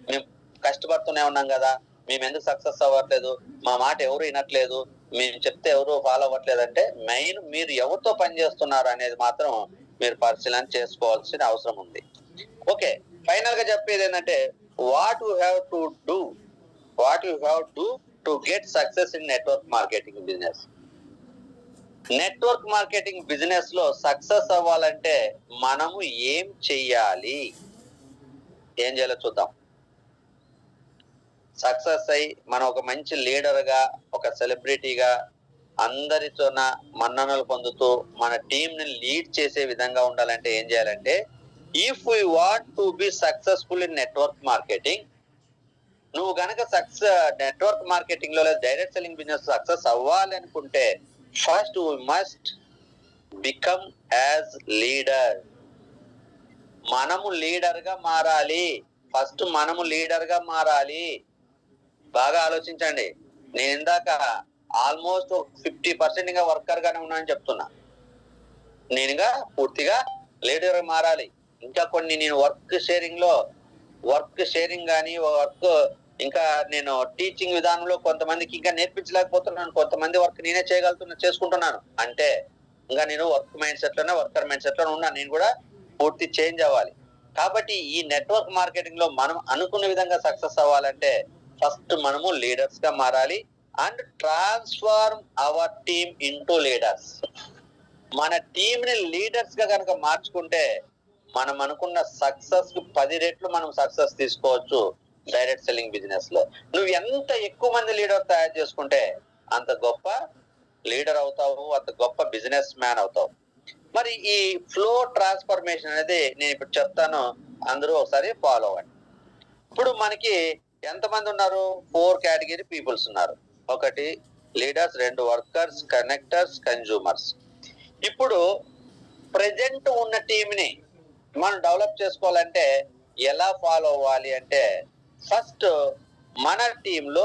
Speaker 1: మేము కష్టపడుతూనే ఉన్నాం కదా, మేము ఎందుకు సక్సెస్ అవ్వట్లేదు, మా మాట ఎవరు వినట్లేదు, మేము చెప్తే ఎవరు ఫాలో అవ్వట్లేదు అంటే మెయిన్ మీరు ఎవరితో పని చేస్తున్నారు అనేది మాత్రం మీరు పరిశీలన చేసుకోవాల్సిన అవసరం ఉంది. ఓకే, ఫైనల్ గా చెప్పేది ఏంటంటే what you have to do to get success in network marketing business. Network marketing business లో సక్సెస్ అవ్వాలంటే మనము ఏం చెయ్యాలి, ఏం చేయాలో చూద్దాం. సక్సెస్ అయి మనం ఒక మంచి లీడర్ గా, ఒక సెలబ్రిటీగా అందరితో మన్ననలు పొందుతూ మన టీం ని లీడ్ చేసే విధంగా ఉండాలంటే ఏం చేయాలంటే, if you want to be successful in network marketing, నువ్వు గనక నెట్వర్క్ మార్కెటింగ్ లో డైరెక్ట్ సెల్లింగ్ బిజినెస్ సక్సెస్ అవ్వాలి అనుకుంటే first we must become as leader. మనము లీడర్ గా మారాలి. ఫస్ట్ మనము లీడర్ గా మారాలి. బాగా ఆలోచించండి. నేను ఇందాక ఆల్మోస్ట్ 50% ఇంకా వర్కర్ గానే ఉన్నానని చెప్తున్నా. నేనుగా పూర్తిగా లీడర్ మారాలి. ఇంకా కొన్ని నేను వర్క్ షేరింగ్ కానీ వర్క్ ఇంకా నేను టీచింగ్ విధానంలో కొంతమందికి ఇంకా నేర్పించలేకపోతున్నాను. కొంతమంది వర్క్ నేనే చేసుకుంటున్నాను. అంటే ఇంకా నేను వర్కర్ మైండ్ సెట్ లోనే ఉన్నాను. నేను కూడా పూర్తి చేంజ్ అవ్వాలి. కాబట్టి ఈ నెట్వర్క్ మార్కెటింగ్ లో మనం అనుకున్న విధంగా సక్సెస్ అవ్వాలంటే ఫస్ట్ మనము లీడర్స్ గా మారాలి and transform our team into leaders. మన టీం ని లీడర్స్ గా కనుక మార్చుకుంటే మనం అనుకున్న సక్సెస్ కి 10 రెట్లు మనం సక్సెస్ తీసుకోవచ్చు డైరెక్ట్ సెల్లింగ్ బిజినెస్ లో. నువ్వు ఎంత ఎక్కువ మంది లీడర్ తయారు చేసుకుంటే అంత గొప్ప లీడర్ అవుతావు, అంత గొప్ప బిజినెస్ మ్యాన్ అవుతావు. మరి ఈ ఫ్లో ట్రాన్స్ఫర్మేషన్ అనేది నేను ఇప్పుడు చెప్తాను, అందరూ ఒకసారి ఫాలో అవ్వండి. ఇప్పుడు మనకి ఎంతమంది ఉన్నారు? 4 కేటగిరీ పీపుల్స్ ఉన్నారు. 1 లీడర్స్, 2 వర్కర్స్, కనెక్టర్స్, కన్జ్యూమర్స్. ఇప్పుడు ప్రెజెంట్ ఉన్న టీంని మనం డెవలప్ చేసుకోవాలంటే ఎలా ఫాలో అవ్వాలి అంటే, ఫస్ట్ మన టీంలో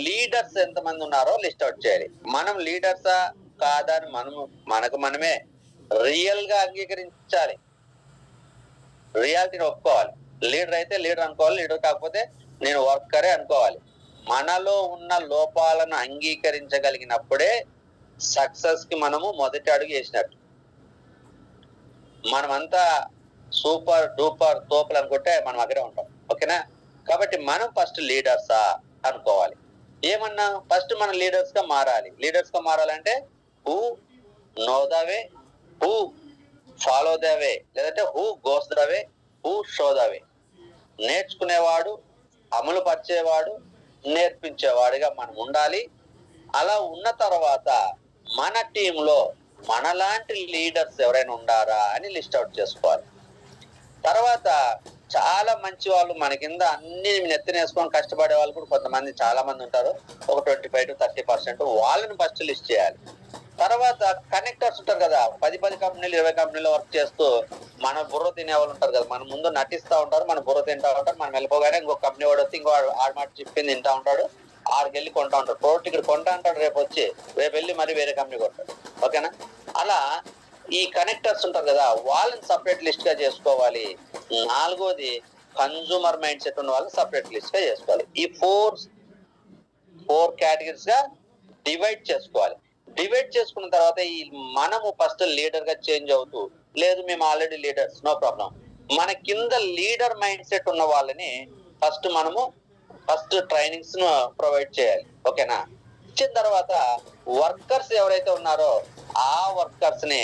Speaker 1: లీడర్స్ ఎంతమంది ఉన్నారో లిస్ట్ అవుట్ చేయాలి. మనం లీడర్సా కాదా అని మనకు మనమే రియల్ గా అంగీకరించాలి. రియాలిటీని ఒప్పుకోవాలి. లీడర్ అయితే లీడర్ అనుకోవాలి, లీడర్ కాకపోతే నేను వర్కరే అనుకోవాలి. మనలో ఉన్న లోపాలను అంగీకరించగలిగినప్పుడే సక్సెస్ కి మనము మొదటి అడుగు వేసినట్టు. మనమంతా సూపర్ డూపర్ తోపులు అనుకుంటే మనం అక్కడే ఉంటాం. ఓకేనా? కాబట్టి మనం ఫస్ట్ లీడర్సా అనుకోవాలి. ఏమన్నా ఫస్ట్ మనం లీడర్స్ గా మారాలి. లీడర్స్ గా మారాలంటే who know the way, who follow the way, లేదంటే who goes the way, who show the way. నేర్చుకునేవాడు, అమలు పరిచేవాడు, నేర్పించేవాడిగా మనం ఉండాలి. అలా ఉన్న తర్వాత మన టీంలో మనలాంటి లీడర్స్ ఎవరైనా ఉండారా అని లిస్ట్ అవుట్ చేసుకోవాలి. తర్వాత చాలా మంచి వాళ్ళు మన కింద అన్ని నెత్తినేసుకొని కష్టపడే వాళ్ళు కూడా కొంతమంది చాలా మంది ఉంటారు. ఒక 25 to 30% వాళ్ళని ఫస్ట్ లిస్ట్ చేయాలి. తర్వాత కనెక్టర్స్ ఉంటారు కదా, 10 కంపెనీలు 20 కంపెనీలు వర్క్ చేస్తూ మన బుర్ర తినే వాళ్ళు ఉంటారు కదా. మన ముందు నటిస్తా ఉంటారు, మన బుర్ర తింటా ఉంటారు. మనం వెళ్ళిపోగానే ఇంకో కంపెనీ వాడు వస్తే ఇంకో ఆడమాట చెప్పింది తింటా ఉంటాడు, ఆడికి వెళ్ళి కొంటా ఉంటాడు. ప్రోడక్ట్ ఇక్కడ కొంటా అంటాడు, రేపు వెళ్ళి మరి వేరే కంపెనీ కొంటాడు. ఓకేనా? అలా ఈ కనెక్టర్స్ ఉంటారు కదా, వాళ్ళని సపరేట్ లిస్ట్ గా చేసుకోవాలి. 4వది కన్జ్యూమర్ మైండ్ సెట్ ఉన్న వాళ్ళని సపరేట్ లిస్ట్ గా చేసుకోవాలి. ఈ 4 కేటగిరీస్ గా డివైడ్ చేసుకోవాలి. డివైడ్ చేసుకున్న తర్వాత ఈ మనము ఫస్ట్ లీడర్ గా చేంజ్ అవుతూ, లేదు మేము ఆల్రెడీ లీడర్స్, నో ప్రాబ్లం. మన కింద లీడర్ మైండ్ సెట్ ఉన్న వాళ్ళని ఫస్ట్ ట్రైనింగ్స్ ను ప్రొవైడ్ చేయాలి. ఓకేనా? ఇచ్చిన తర్వాత వర్కర్స్ ఎవరైతే ఉన్నారో ఆ వర్కర్స్ ని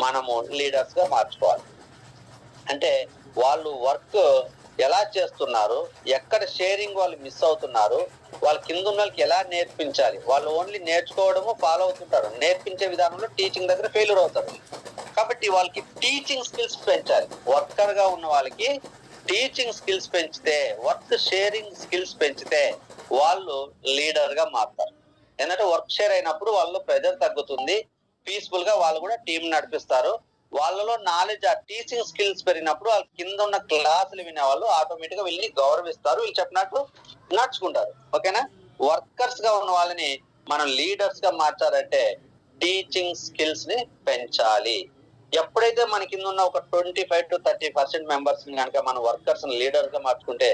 Speaker 1: మనము లీడర్స్ గా మార్చుకోవాలి. అంటే వాళ్ళు వర్క్ ఎలా చేస్తున్నారు, ఎక్కడ షేరింగ్ వాళ్ళు మిస్ అవుతున్నారు, వాళ్ళ కింద ఉన్న వాళ్ళకి ఎలా నేర్పించాలి. వాళ్ళు ఓన్లీ నేర్చుకోవడము ఫాలో అవుతుంటారు, నేర్పించే విధానంలో టీచింగ్ దగ్గర ఫెయిల్యూర్ అవుతారు. కాబట్టి వాళ్ళకి టీచింగ్ స్కిల్స్ పెంచాలి. వర్కర్ గా ఉన్న వాళ్ళకి టీచింగ్ స్కిల్స్ పెంచితే, వర్క్ షేరింగ్ స్కిల్స్ పెంచితే వాళ్ళు లీడర్ గా మారుతారు. ఎందుకంటే వర్క్ షేర్ అయినప్పుడు వాళ్ళు ప్రెజర్ తగ్గుతుంది, పీస్ఫుల్ గా వాళ్ళు కూడా టీం నడిపిస్తారు. వాళ్ళలో నాలెడ్జ్, ఆ టీచింగ్ స్కిల్స్ పెరిగినప్పుడు వాళ్ళ కింద ఉన్న క్లాసులు వినే వాళ్ళు ఆటోమేటిక్ గా వీళ్ళని గౌరవిస్తారు, వీళ్ళు చెప్పినట్టు నడుచుకుంటారు. ఓకేనా? వర్కర్స్ గా ఉన్న వాళ్ళని మనం లీడర్స్ గా మార్చాలంటే టీచింగ్ స్కిల్స్ ని పెంచాలి. ఎప్పుడైతే మన కింద ఉన్న ఒక 25 to 30% మెంబర్స్ కనుక మన వర్కర్స్ లీడర్ గా మార్చుకుంటే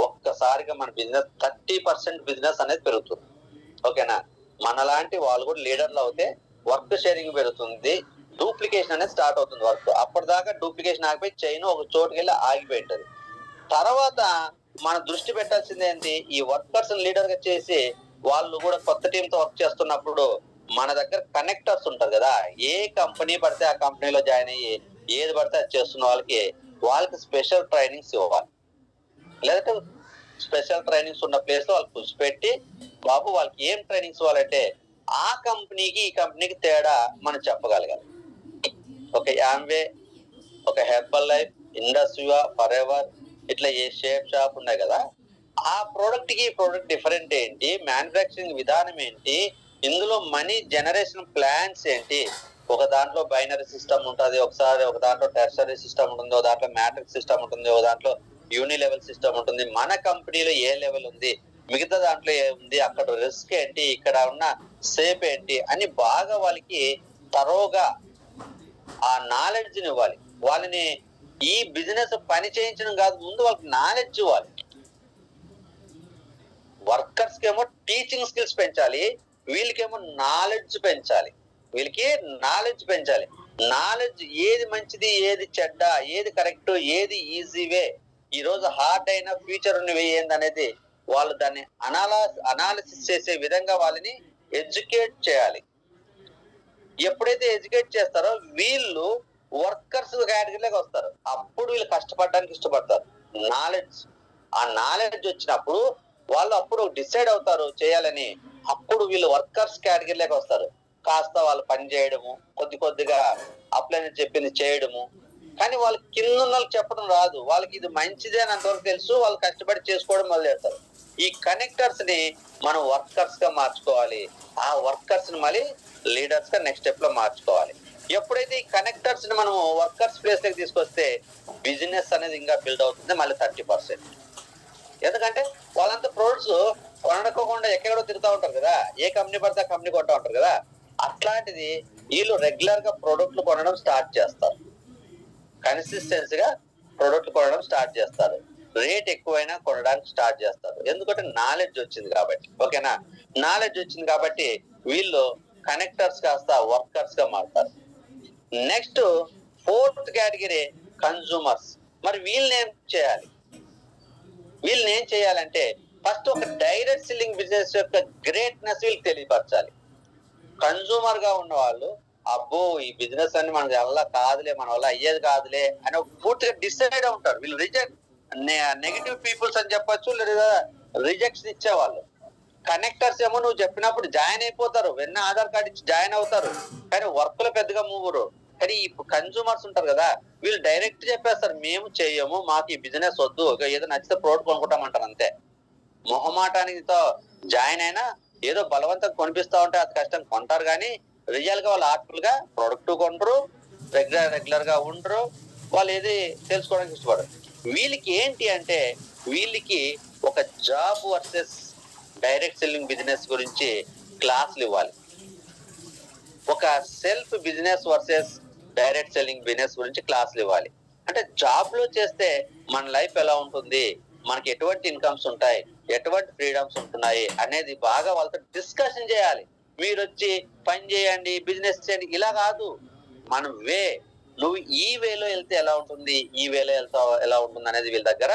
Speaker 1: ఒక్కసారిగా మన బిజినెస్ 30% బిజినెస్ అనేది పెరుగుతుంది. ఓకేనా? మనలాంటి వాళ్ళు కూడా లీడర్లు అవుతే వర్క్ షేరింగ్ పెరుగుతుంది, డూప్లికేషన్ అనేది స్టార్ట్ అవుతుంది. వర్క్ అప్పటిదాకా డూప్లికేషన్ ఆగిపోయి చైన్ ఒక చోటుకి వెళ్ళి ఆగిపోయి ఉంటది. తర్వాత మన దృష్టి పెట్టాల్సింది ఏంటి, ఈ వర్కర్స్ లీడర్ గా చేసి వాళ్ళు కూడా కొత్త టీంతో వర్క్ చేస్తున్నప్పుడు మన దగ్గర కనెక్టర్స్ ఉంటారు కదా, ఏ కంపెనీ పడితే ఆ కంపెనీలో జాయిన్ అయ్యి ఏది పడితే అది చేస్తున్న వాళ్ళకి స్పెషల్ ట్రైనింగ్స్ ఇవ్వాలి. లేదంటే స్పెషల్ ట్రైనింగ్స్ ఉన్న ప్లేస్ లో వాళ్ళు కూర్చోపెట్టి, బాబు వాళ్ళకి ఏం ట్రైనింగ్స్ ఇవ్వాలంటే ఆ కంపెనీకి ఈ కంపెనీకి తేడా మనం చెప్పగలగాలి. ఒక యాంవే, ఒక హెర్బల్ లైఫ్, ఇండస్ట్రియా, ఫరెవర్, ఇట్లా ఏ షేప్ షాప్ ఉన్నాయి కదా, ఆ ప్రోడక్ట్ కి ఈ ప్రోడక్ట్ డిఫరెంట్ ఏంటి, మ్యానుఫ్యాక్చరింగ్ విధానం ఏంటి, ఇందులో మనీ జనరేషన్ ప్లాన్స్ ఏంటి. ఒక దాంట్లో బైనరీ సిస్టమ్ ఉంటుంది, ఒక దాంట్లో టెర్షరీ సిస్టమ్ ఉంటుంది, ఒక దాంట్లో మ్యాట్రిక్స్ సిస్టమ్ ఉంటుంది, ఒక దాంట్లో యూని లెవెల్ సిస్టమ్ ఉంటుంది. మన కంపెనీలో ఏ లెవెల్ ఉంది, మిగతా దాంట్లో ఏముంది, అక్కడ రిస్క్ ఏంటి, ఇక్కడ ఉన్న సేఫ్ ఏంటి అని బాగా వాళ్ళకి తరోగా ఆ నాలెడ్జ్ ని ఇవ్వాలి. వాళ్ళని ఈ బిజినెస్ పని చేయించడం కాదు, ముందు వాళ్ళకి నాలెడ్జ్ ఇవ్వాలి. వర్కర్స్ కేమో టీచింగ్ స్కిల్స్ పెంచాలి, వీళ్ళకేమో నాలెడ్జ్ పెంచాలి. నాలెడ్జ్ ఏది మంచిది, ఏది చెడ్డ, ఏది కరెక్ట్, ఏది ఈజీ వే, ఈ రోజు హార్డ్ అయిన ఫ్యూచర్ ఉన్నవి ఏంది అనేది వాళ్ళు దాన్ని అనాలిసిస్ చేసే విధంగా వాళ్ళని ఎడ్యుకేట్ చేయాలి. ఎప్పుడైతే ఎడ్యుకేట్ చేస్తారో వీళ్ళు వర్కర్స్ కేటగిరీలోకి వస్తారు. అప్పుడు వీళ్ళు కష్టపడడానికి ఇష్టపడతారు. ఆ నాలెడ్జ్ వచ్చినప్పుడు వాళ్ళు అప్పుడు డిసైడ్ అవుతారు చేయాలని. అప్పుడు వీళ్ళు వర్కర్స్ కేటగిరీలోకి వస్తారు. కాస్త వాళ్ళు పని చేయడము, కొద్దిగా అప్లై చెప్పింది చేయడము. కానీ వాళ్ళకి కింద వాళ్ళకి చెప్పడం రాదు. వాళ్ళకి ఇది మంచిదే అని అంతవరకు తెలుసు. వాళ్ళు కష్టపడి చేసుకోవడం మొదలెడతారు. ఈ కనెక్టర్స్ ని మనం వర్కర్స్ గా మార్చుకోవాలి. ఆ వర్కర్స్ ని మళ్ళీ లీడర్స్ గా నెక్స్ట్ స్టెప్ లో మార్చుకోవాలి. ఎప్పుడైతే ఈ కనెక్టర్స్ ని మనం వర్కర్స్ ప్లేస్ లోకి తీసుకొస్తే బిజినెస్ అనేది ఇంకా బిల్డ్ అవుతుంది మళ్ళీ 30%. ఎందుకంటే వాళ్ళంతా ప్రొడక్ట్స్ కొనకోకుండా ఎక్కడో తిరుగుతూ ఉంటారు కదా, ఏ కంపెనీ పడితే ఆ కంపెనీ కొంటా ఉంటారు కదా. అట్లాంటిది వీళ్ళు రెగ్యులర్ గా ప్రొడక్ట్లు కొనడం స్టార్ట్ చేస్తారు. కన్సిస్టెన్సీగా ప్రొడక్ట్ కొనడం స్టార్ట్ చేస్తారు. రేట్ ఎక్కువైనా కొనడానికి స్టార్ట్ చేస్తారు. ఎందుకంటే నాలెడ్జ్ వచ్చింది కాబట్టి. ఓకేనా, నాలెడ్జ్ వచ్చింది కాబట్టి వీళ్ళు కనెక్టర్స్ కాస్త వర్కర్స్ గా మారుతారు. Next 4th category consumers. మరి వీళ్ళని ఏం చేయాలంటే ఫస్ట్ ఒక డైరెక్ట్ సెల్లింగ్ బిజినెస్ యొక్క గ్రేట్నెస్ వీళ్ళకి తెలియపరచాలి. కన్సూమర్ గా ఉన్న వాళ్ళు అబ్బో ఈ బిజినెస్ అన్ని మన వల్ల కాదులే, మన వల్ల అయ్యేది కాదులే అని పూర్తిగా డిసైడ్ ఉంటారు. వీళ్ళు నెగటివ్ పీపుల్స్ అని చెప్పొచ్చు, లేదా రిజెక్ట్స్ ఇచ్చేవాళ్ళు. కనెక్టర్స్ ఏమో నువ్వు చెప్పినప్పుడు జాయిన్ అయిపోతారు, వెన్న ఆధార్ కార్డు ఇచ్చి జాయిన్ అవుతారు, కానీ వర్క్ లో పెద్దగా మూవరు. కానీ ఈ కన్సూమర్స్ ఉంటారు కదా, వీళ్ళు డైరెక్ట్ చెప్పేస్తారు మేము చెయ్యము, మాకు ఈ బిజినెస్ వద్దు, ఏదో నచ్చితే ప్రోడక్ట్ కొనుక్కుంటామంటారు అంతే. మొహమాటానికి జాయిన్ అయినా ఏదో బలవంతం కొనిపిస్తా ఉంటే అది కష్టం కొంటారు. కానీ రియల్ గా వాళ్ళు ఆర్ట్ఫుల్ గా ప్రొడక్ట్ కొంటారు, రెగ్యులర్ గా ఉండరు, వాళ్ళు ఏది తెలుసుకోవడానికి ఇష్టపడరు. వీళ్ళకి ఏంటి అంటే వీళ్ళకి ఒక job versus direct selling business గురించి క్లాసులు ఇవ్వాలి. ఒక self business versus direct selling business గురించి క్లాసులు ఇవ్వాలి. అంటే జాబ్ లో చేస్తే మన లైఫ్ ఎలా ఉంటుంది, మనకి ఎటువంటి ఇన్కమ్స్ ఉంటాయి, ఎటువంటి ఫ్రీడమ్స్ ఉంటున్నాయి అనేది బాగా వాళ్ళతో డిస్కషన్ చేయాలి. మీరు వచ్చి పని చేయండి, బిజినెస్ చేయండి ఇలా కాదు. మనం నువ్వు ఈ వేలో వెళ్తే ఎలా ఉంటుంది, ఈ వేలో వెళ్తావు ఎలా ఉంటుంది అనేది వీళ్ళ దగ్గర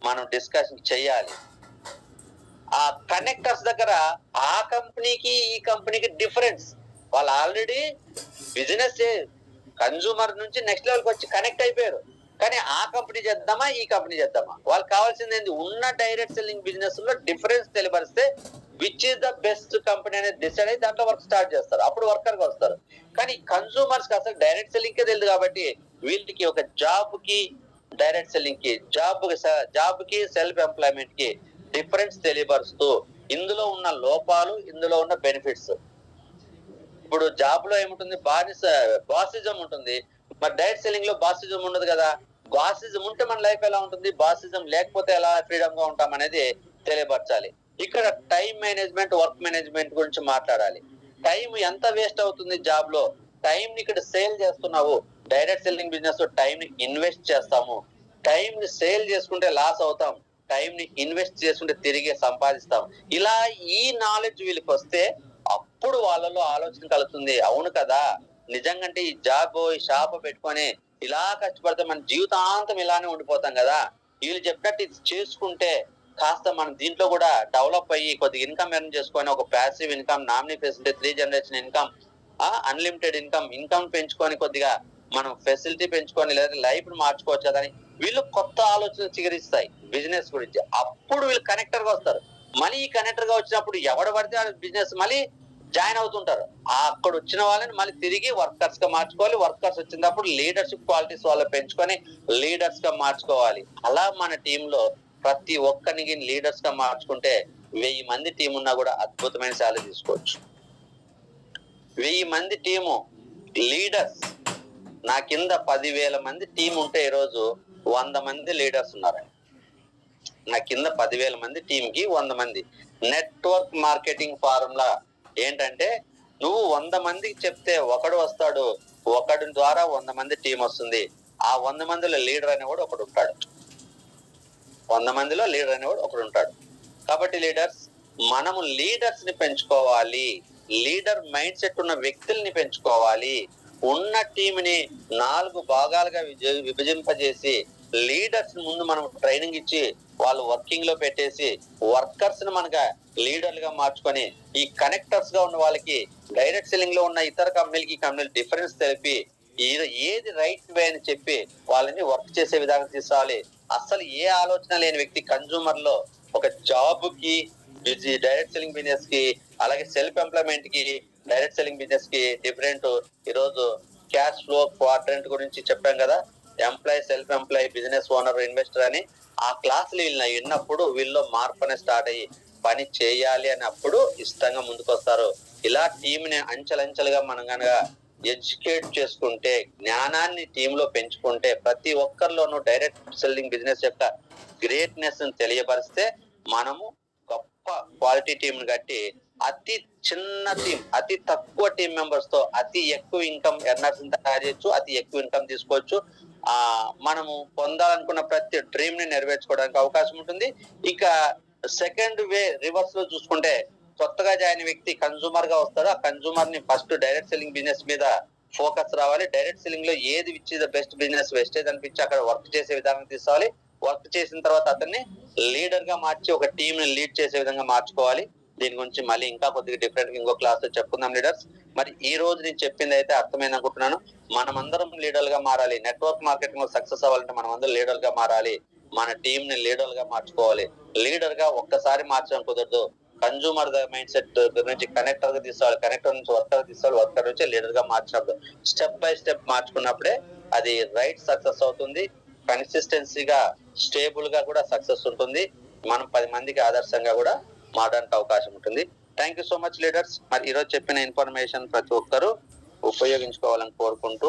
Speaker 1: మనం డిస్కషన్ చేయాలి. ఆ కనెక్టర్స్ దగ్గర ఆ కంపెనీకి ఈ కంపెనీకి డిఫరెన్స్. వాళ్ళు ఆల్రెడీ బిజినెస్ కన్సూమర్ నుంచి నెక్స్ట్ లెవెల్కి వచ్చి కనెక్ట్ అయిపోయారు. కానీ ఆ కంపెనీ చేద్దామా ఈ కంపెనీ చేద్దామా, వాళ్ళకి కావాల్సింది ఏంటి, ఉన్న డైరెక్ట్ సెల్లింగ్ బిజినెస్ లో డిఫరెన్స్ తెలియపరిస్తే which is the best company అనేది డిసైడ్ అయ్యి దాంట్లో వర్క్ స్టార్ట్ చేస్తారు. అప్పుడు వర్కర్ గా వస్తారు. కానీ కన్సూమర్స్ కి అసలు డైరెక్ట్ సెల్లింగ్ కే తెలియదు కాబట్టి వీళ్ళకి ఒక జాబ్ కి డైరెక్ట్ సెల్లింగ్ కి, జాబ్ కి సెల్ఫ్ ఎంప్లాయ్మెంట్ కి డిఫరెన్స్ తెలియపరుస్తూ ఇందులో ఉన్న లోపాలు, ఇందులో ఉన్న బెనిఫిట్స్. ఇప్పుడు జాబ్ లో ఏముంటుంది, బాసిజం ఉంటుంది. మరి డైరెక్ట్ సెల్లింగ్ లో బాసిజం ఉండదు కదా. బాసిజం ఉంటే మన లైఫ్ ఎలా ఉంటుంది, బాసిజం లేకపోతే ఎలా ఫ్రీడమ్ గా ఉంటాం అనేది తెలియపరచాలి. ఇక్కడ టైం మేనేజ్మెంట్, వర్క్ మేనేజ్మెంట్ గురించి మాట్లాడాలి. టైం ఎంత వేస్ట్ అవుతుంది జాబ్ లో, టైం ని ఇక్కడ సేల్ చేస్తున్నావు. డైరెక్ట్ సెల్లింగ్ బిజినెస్ లో టైం ని ఇన్వెస్ట్ చేస్తాము, టైం ని సేల్ చేసుకుంటే లాస్ అవుతాం, టైం ని ఇన్వెస్ట్ చేసుకుంటే తిరిగి సంపాదిస్తాం. ఇలా ఈ నాలెడ్జ్ వీళ్ళకి వస్తే అప్పుడు వాళ్ళలో ఆలోచన కలుగుతుంది. అవును కదా, నిజంగా ఈ జాబ్ ఈ షాప్ పెట్టుకొని ఇలా కష్టపడితే మన జీవితాంతం ఇలానే ఉండిపోతాం కదా, వీళ్ళు చెప్పినట్టు ఇది చేసుకుంటే కాస్త మనం దీంట్లో కూడా డెవలప్ అయ్యి కొద్దిగా ఇన్కమ్ ఎర్న్ చేసుకొని ఒక passive income, nominee facility, 3 generation income, unlimited income పెంచుకొని కొద్దిగా మనం ఫెసిలిటీ పెంచుకొని లేదా లైఫ్ మార్చుకోవచ్చు అని వీళ్ళు కొత్త ఆలోచనలు చిగురిస్తాయి బిజినెస్ గురించి. అప్పుడు వీళ్ళు కనెక్టర్ గా వస్తారు. మళ్ళీ ఈ కనెక్టర్ గా వచ్చినప్పుడు ఎవడు పడితే ఆ బిజినెస్ మళ్ళీ జాయిన్ అవుతుంటారు. అక్కడ వచ్చిన వాళ్ళని మళ్ళీ తిరిగి వర్కర్స్ గా మార్చుకోవాలి. వర్కర్స్ వచ్చినప్పుడు లీడర్షిప్ క్వాలిటీస్ వాళ్ళు పెంచుకొని లీడర్స్ గా మార్చుకోవాలి. అలా మన టీంలో ప్రతి ఒక్కరికి లీడర్స్ గా మార్చుకుంటే 1000 మంది టీం ఉన్నా కూడా అద్భుతమైన శాలరీ తీసుకోవచ్చు. 1000 మంది టీము లీడర్స్, నా కింద 10,000 మంది టీం ఉంటే ఈరోజు 100 మంది లీడర్స్ ఉన్నారండి. నా కింద 10,000 మంది టీం కి 100 మంది. నెట్వర్క్ మార్కెటింగ్ ఫార్ములా ఏంటంటే నువ్వు 100 మందికి చెప్తే ఒకడు వస్తాడు, ఒకడి ద్వారా 100 మంది టీం వస్తుంది. ఆ 100 మందిలో లీడర్ అనేవాడు ఒకడు ఉంటాడు. 100 మందిలో లీడర్ అనేవాడు ఒకడు ఉంటాడు. కాబట్టి లీడర్స్, మనము లీడర్స్ ని పెంచుకోవాలి. లీడర్ మైండ్ సెట్ ఉన్న వ్యక్తుల్ని పెంచుకోవాలి. ఉన్న టీంని 4 భాగాలుగా విభజింపజేసి లీడర్స్ ముందు మనం ట్రైనింగ్ ఇచ్చి వాళ్ళు వర్కింగ్ లో పెట్టేసి వర్కర్స్ ని మనగా లీడర్లుగా మార్చుకొని ఈ కనెక్టర్స్ గా ఉన్న వాళ్ళకి డైరెక్ట్ సెల్లింగ్ లో ఉన్న ఇతర కంపెనీలు డిఫరెన్స్ తెలిపి ఏది రైట్ వే అని చెప్పి వాళ్ళని వర్క్ చేసే విధానం తీసుకోవాలి. అసలు ఏ ఆలోచన లేని వ్యక్తి కన్జ్యూమర్ లో ఒక జాబ్ కి, డైరెక్ట్ సెల్లింగ్ బిజినెస్ కి, అలాగే సెల్ఫ్ ఎంప్లాయ్మెంట్ కి, డైరెక్ట్ సెల్లింగ్ బిజినెస్ కి డిఫరెంట్. ఈరోజు క్యాష్ ఫ్లో క్వాడ్రంట్ గురించి చెప్పాం కదా, employ, self employ, business owner, investor అని. ఆ క్లాసులు వీళ్ళని విన్నప్పుడు వీళ్ళలో మార్పు అనేది స్టార్ట్ అయ్యి పని చేయాలి అని అప్పుడు ఇష్టంగా ముందుకు వస్తారు. ఇలా టీంని అంచెలంచెలుగా మనం కనుక ఎడ్యుకేట్ చేసుకుంటే, జ్ఞానాన్ని టీంలో పెంచుకుంటే, ప్రతి ఒక్కరిలోనూ డైరెక్ట్ సెల్లింగ్ బిజినెస్ యొక్క గ్రేట్నెస్ తెలియపరిస్తే మనము గొప్ప క్వాలిటీ టీం కట్టి అతి చిన్న టీం, అతి తక్కువ టీం మెంబర్స్ తో అతి ఎక్కువ ఇన్కమ్ ఎర్నర్స్ తయారు చేయొచ్చు, అతి ఎక్కువ ఇన్కమ్ తీసుకోవచ్చు. మనము పొందాలనుకున్న ప్రతి డ్రీమ్ ని నెరవేర్చుకోవడానికి అవకాశం ఉంటుంది. ఇక సెకండ్ వే రివర్స్ లో చూసుకుంటే, కొత్తగా జాయిన్ వ్యక్తి కన్జ్యూమర్ గా వస్తాడు. ఆ కన్జ్యూమర్ ని ఫస్ట్ డైరెక్ట్ సెల్లింగ్ బిజినెస్ మీద ఫోకస్ రావాలి. డైరెక్ట్ సెల్లింగ్ లో ఏది which is the best business, Vestige అనిపించి అక్కడ వర్క్ చేసే విధానం తీసుకోవాలి. వర్క్ చేసిన తర్వాత అతన్ని లీడర్ గా మార్చి ఒక టీం ని లీడ్ చేసే విధంగా మార్చుకోవాలి. దీని గురించి మళ్ళీ ఇంకా కొద్దిగా డిఫరెంట్ ఇంకో క్లాస్ లో చెప్పుకుందాం లీడర్స్. మరి ఈ రోజు నేను చెప్పింది అయితే అర్థమైంది అనుకుంటున్నాను. మనమందరం లీడర్ గా మారాలి. నెట్వర్క్ మార్కెటింగ్ లో సక్సెస్ అవ్వాలంటే మనమందరం లీడర్ గా మారాలి. మన టీం ని లీడర్ గా మార్చుకోవాలి. లీడర్ గా ఒక్కసారి మార్చడం కుదరదు. కన్జ్యూమర్ మైండ్ సెట్ నుంచి కనెక్టర్ గా తీసుకోవాలి, కనెక్టర్ నుంచి వర్కర్ తీసుకోవాలి, వర్కర్ నుంచి లీడర్ గా మార్చినప్పుడు స్టెప్ బై స్టెప్ మార్చుకున్నప్పుడే అది రైట్ సక్సెస్ అవుతుంది. కన్సిస్టెన్సీగా, స్టేబుల్ గా కూడా సక్సెస్ ఉంటుంది. మనం 10 మందికి ఆదర్శంగా కూడా మారడానికి అవకాశం ఉంటుంది. Thank you so much leaders. మరి ఈరోజు చెప్పిన ఇన్ఫర్మేషన్ ప్రతి ఒక్కరూ ఉపయోగించుకోవాలని కోరుకుంటూ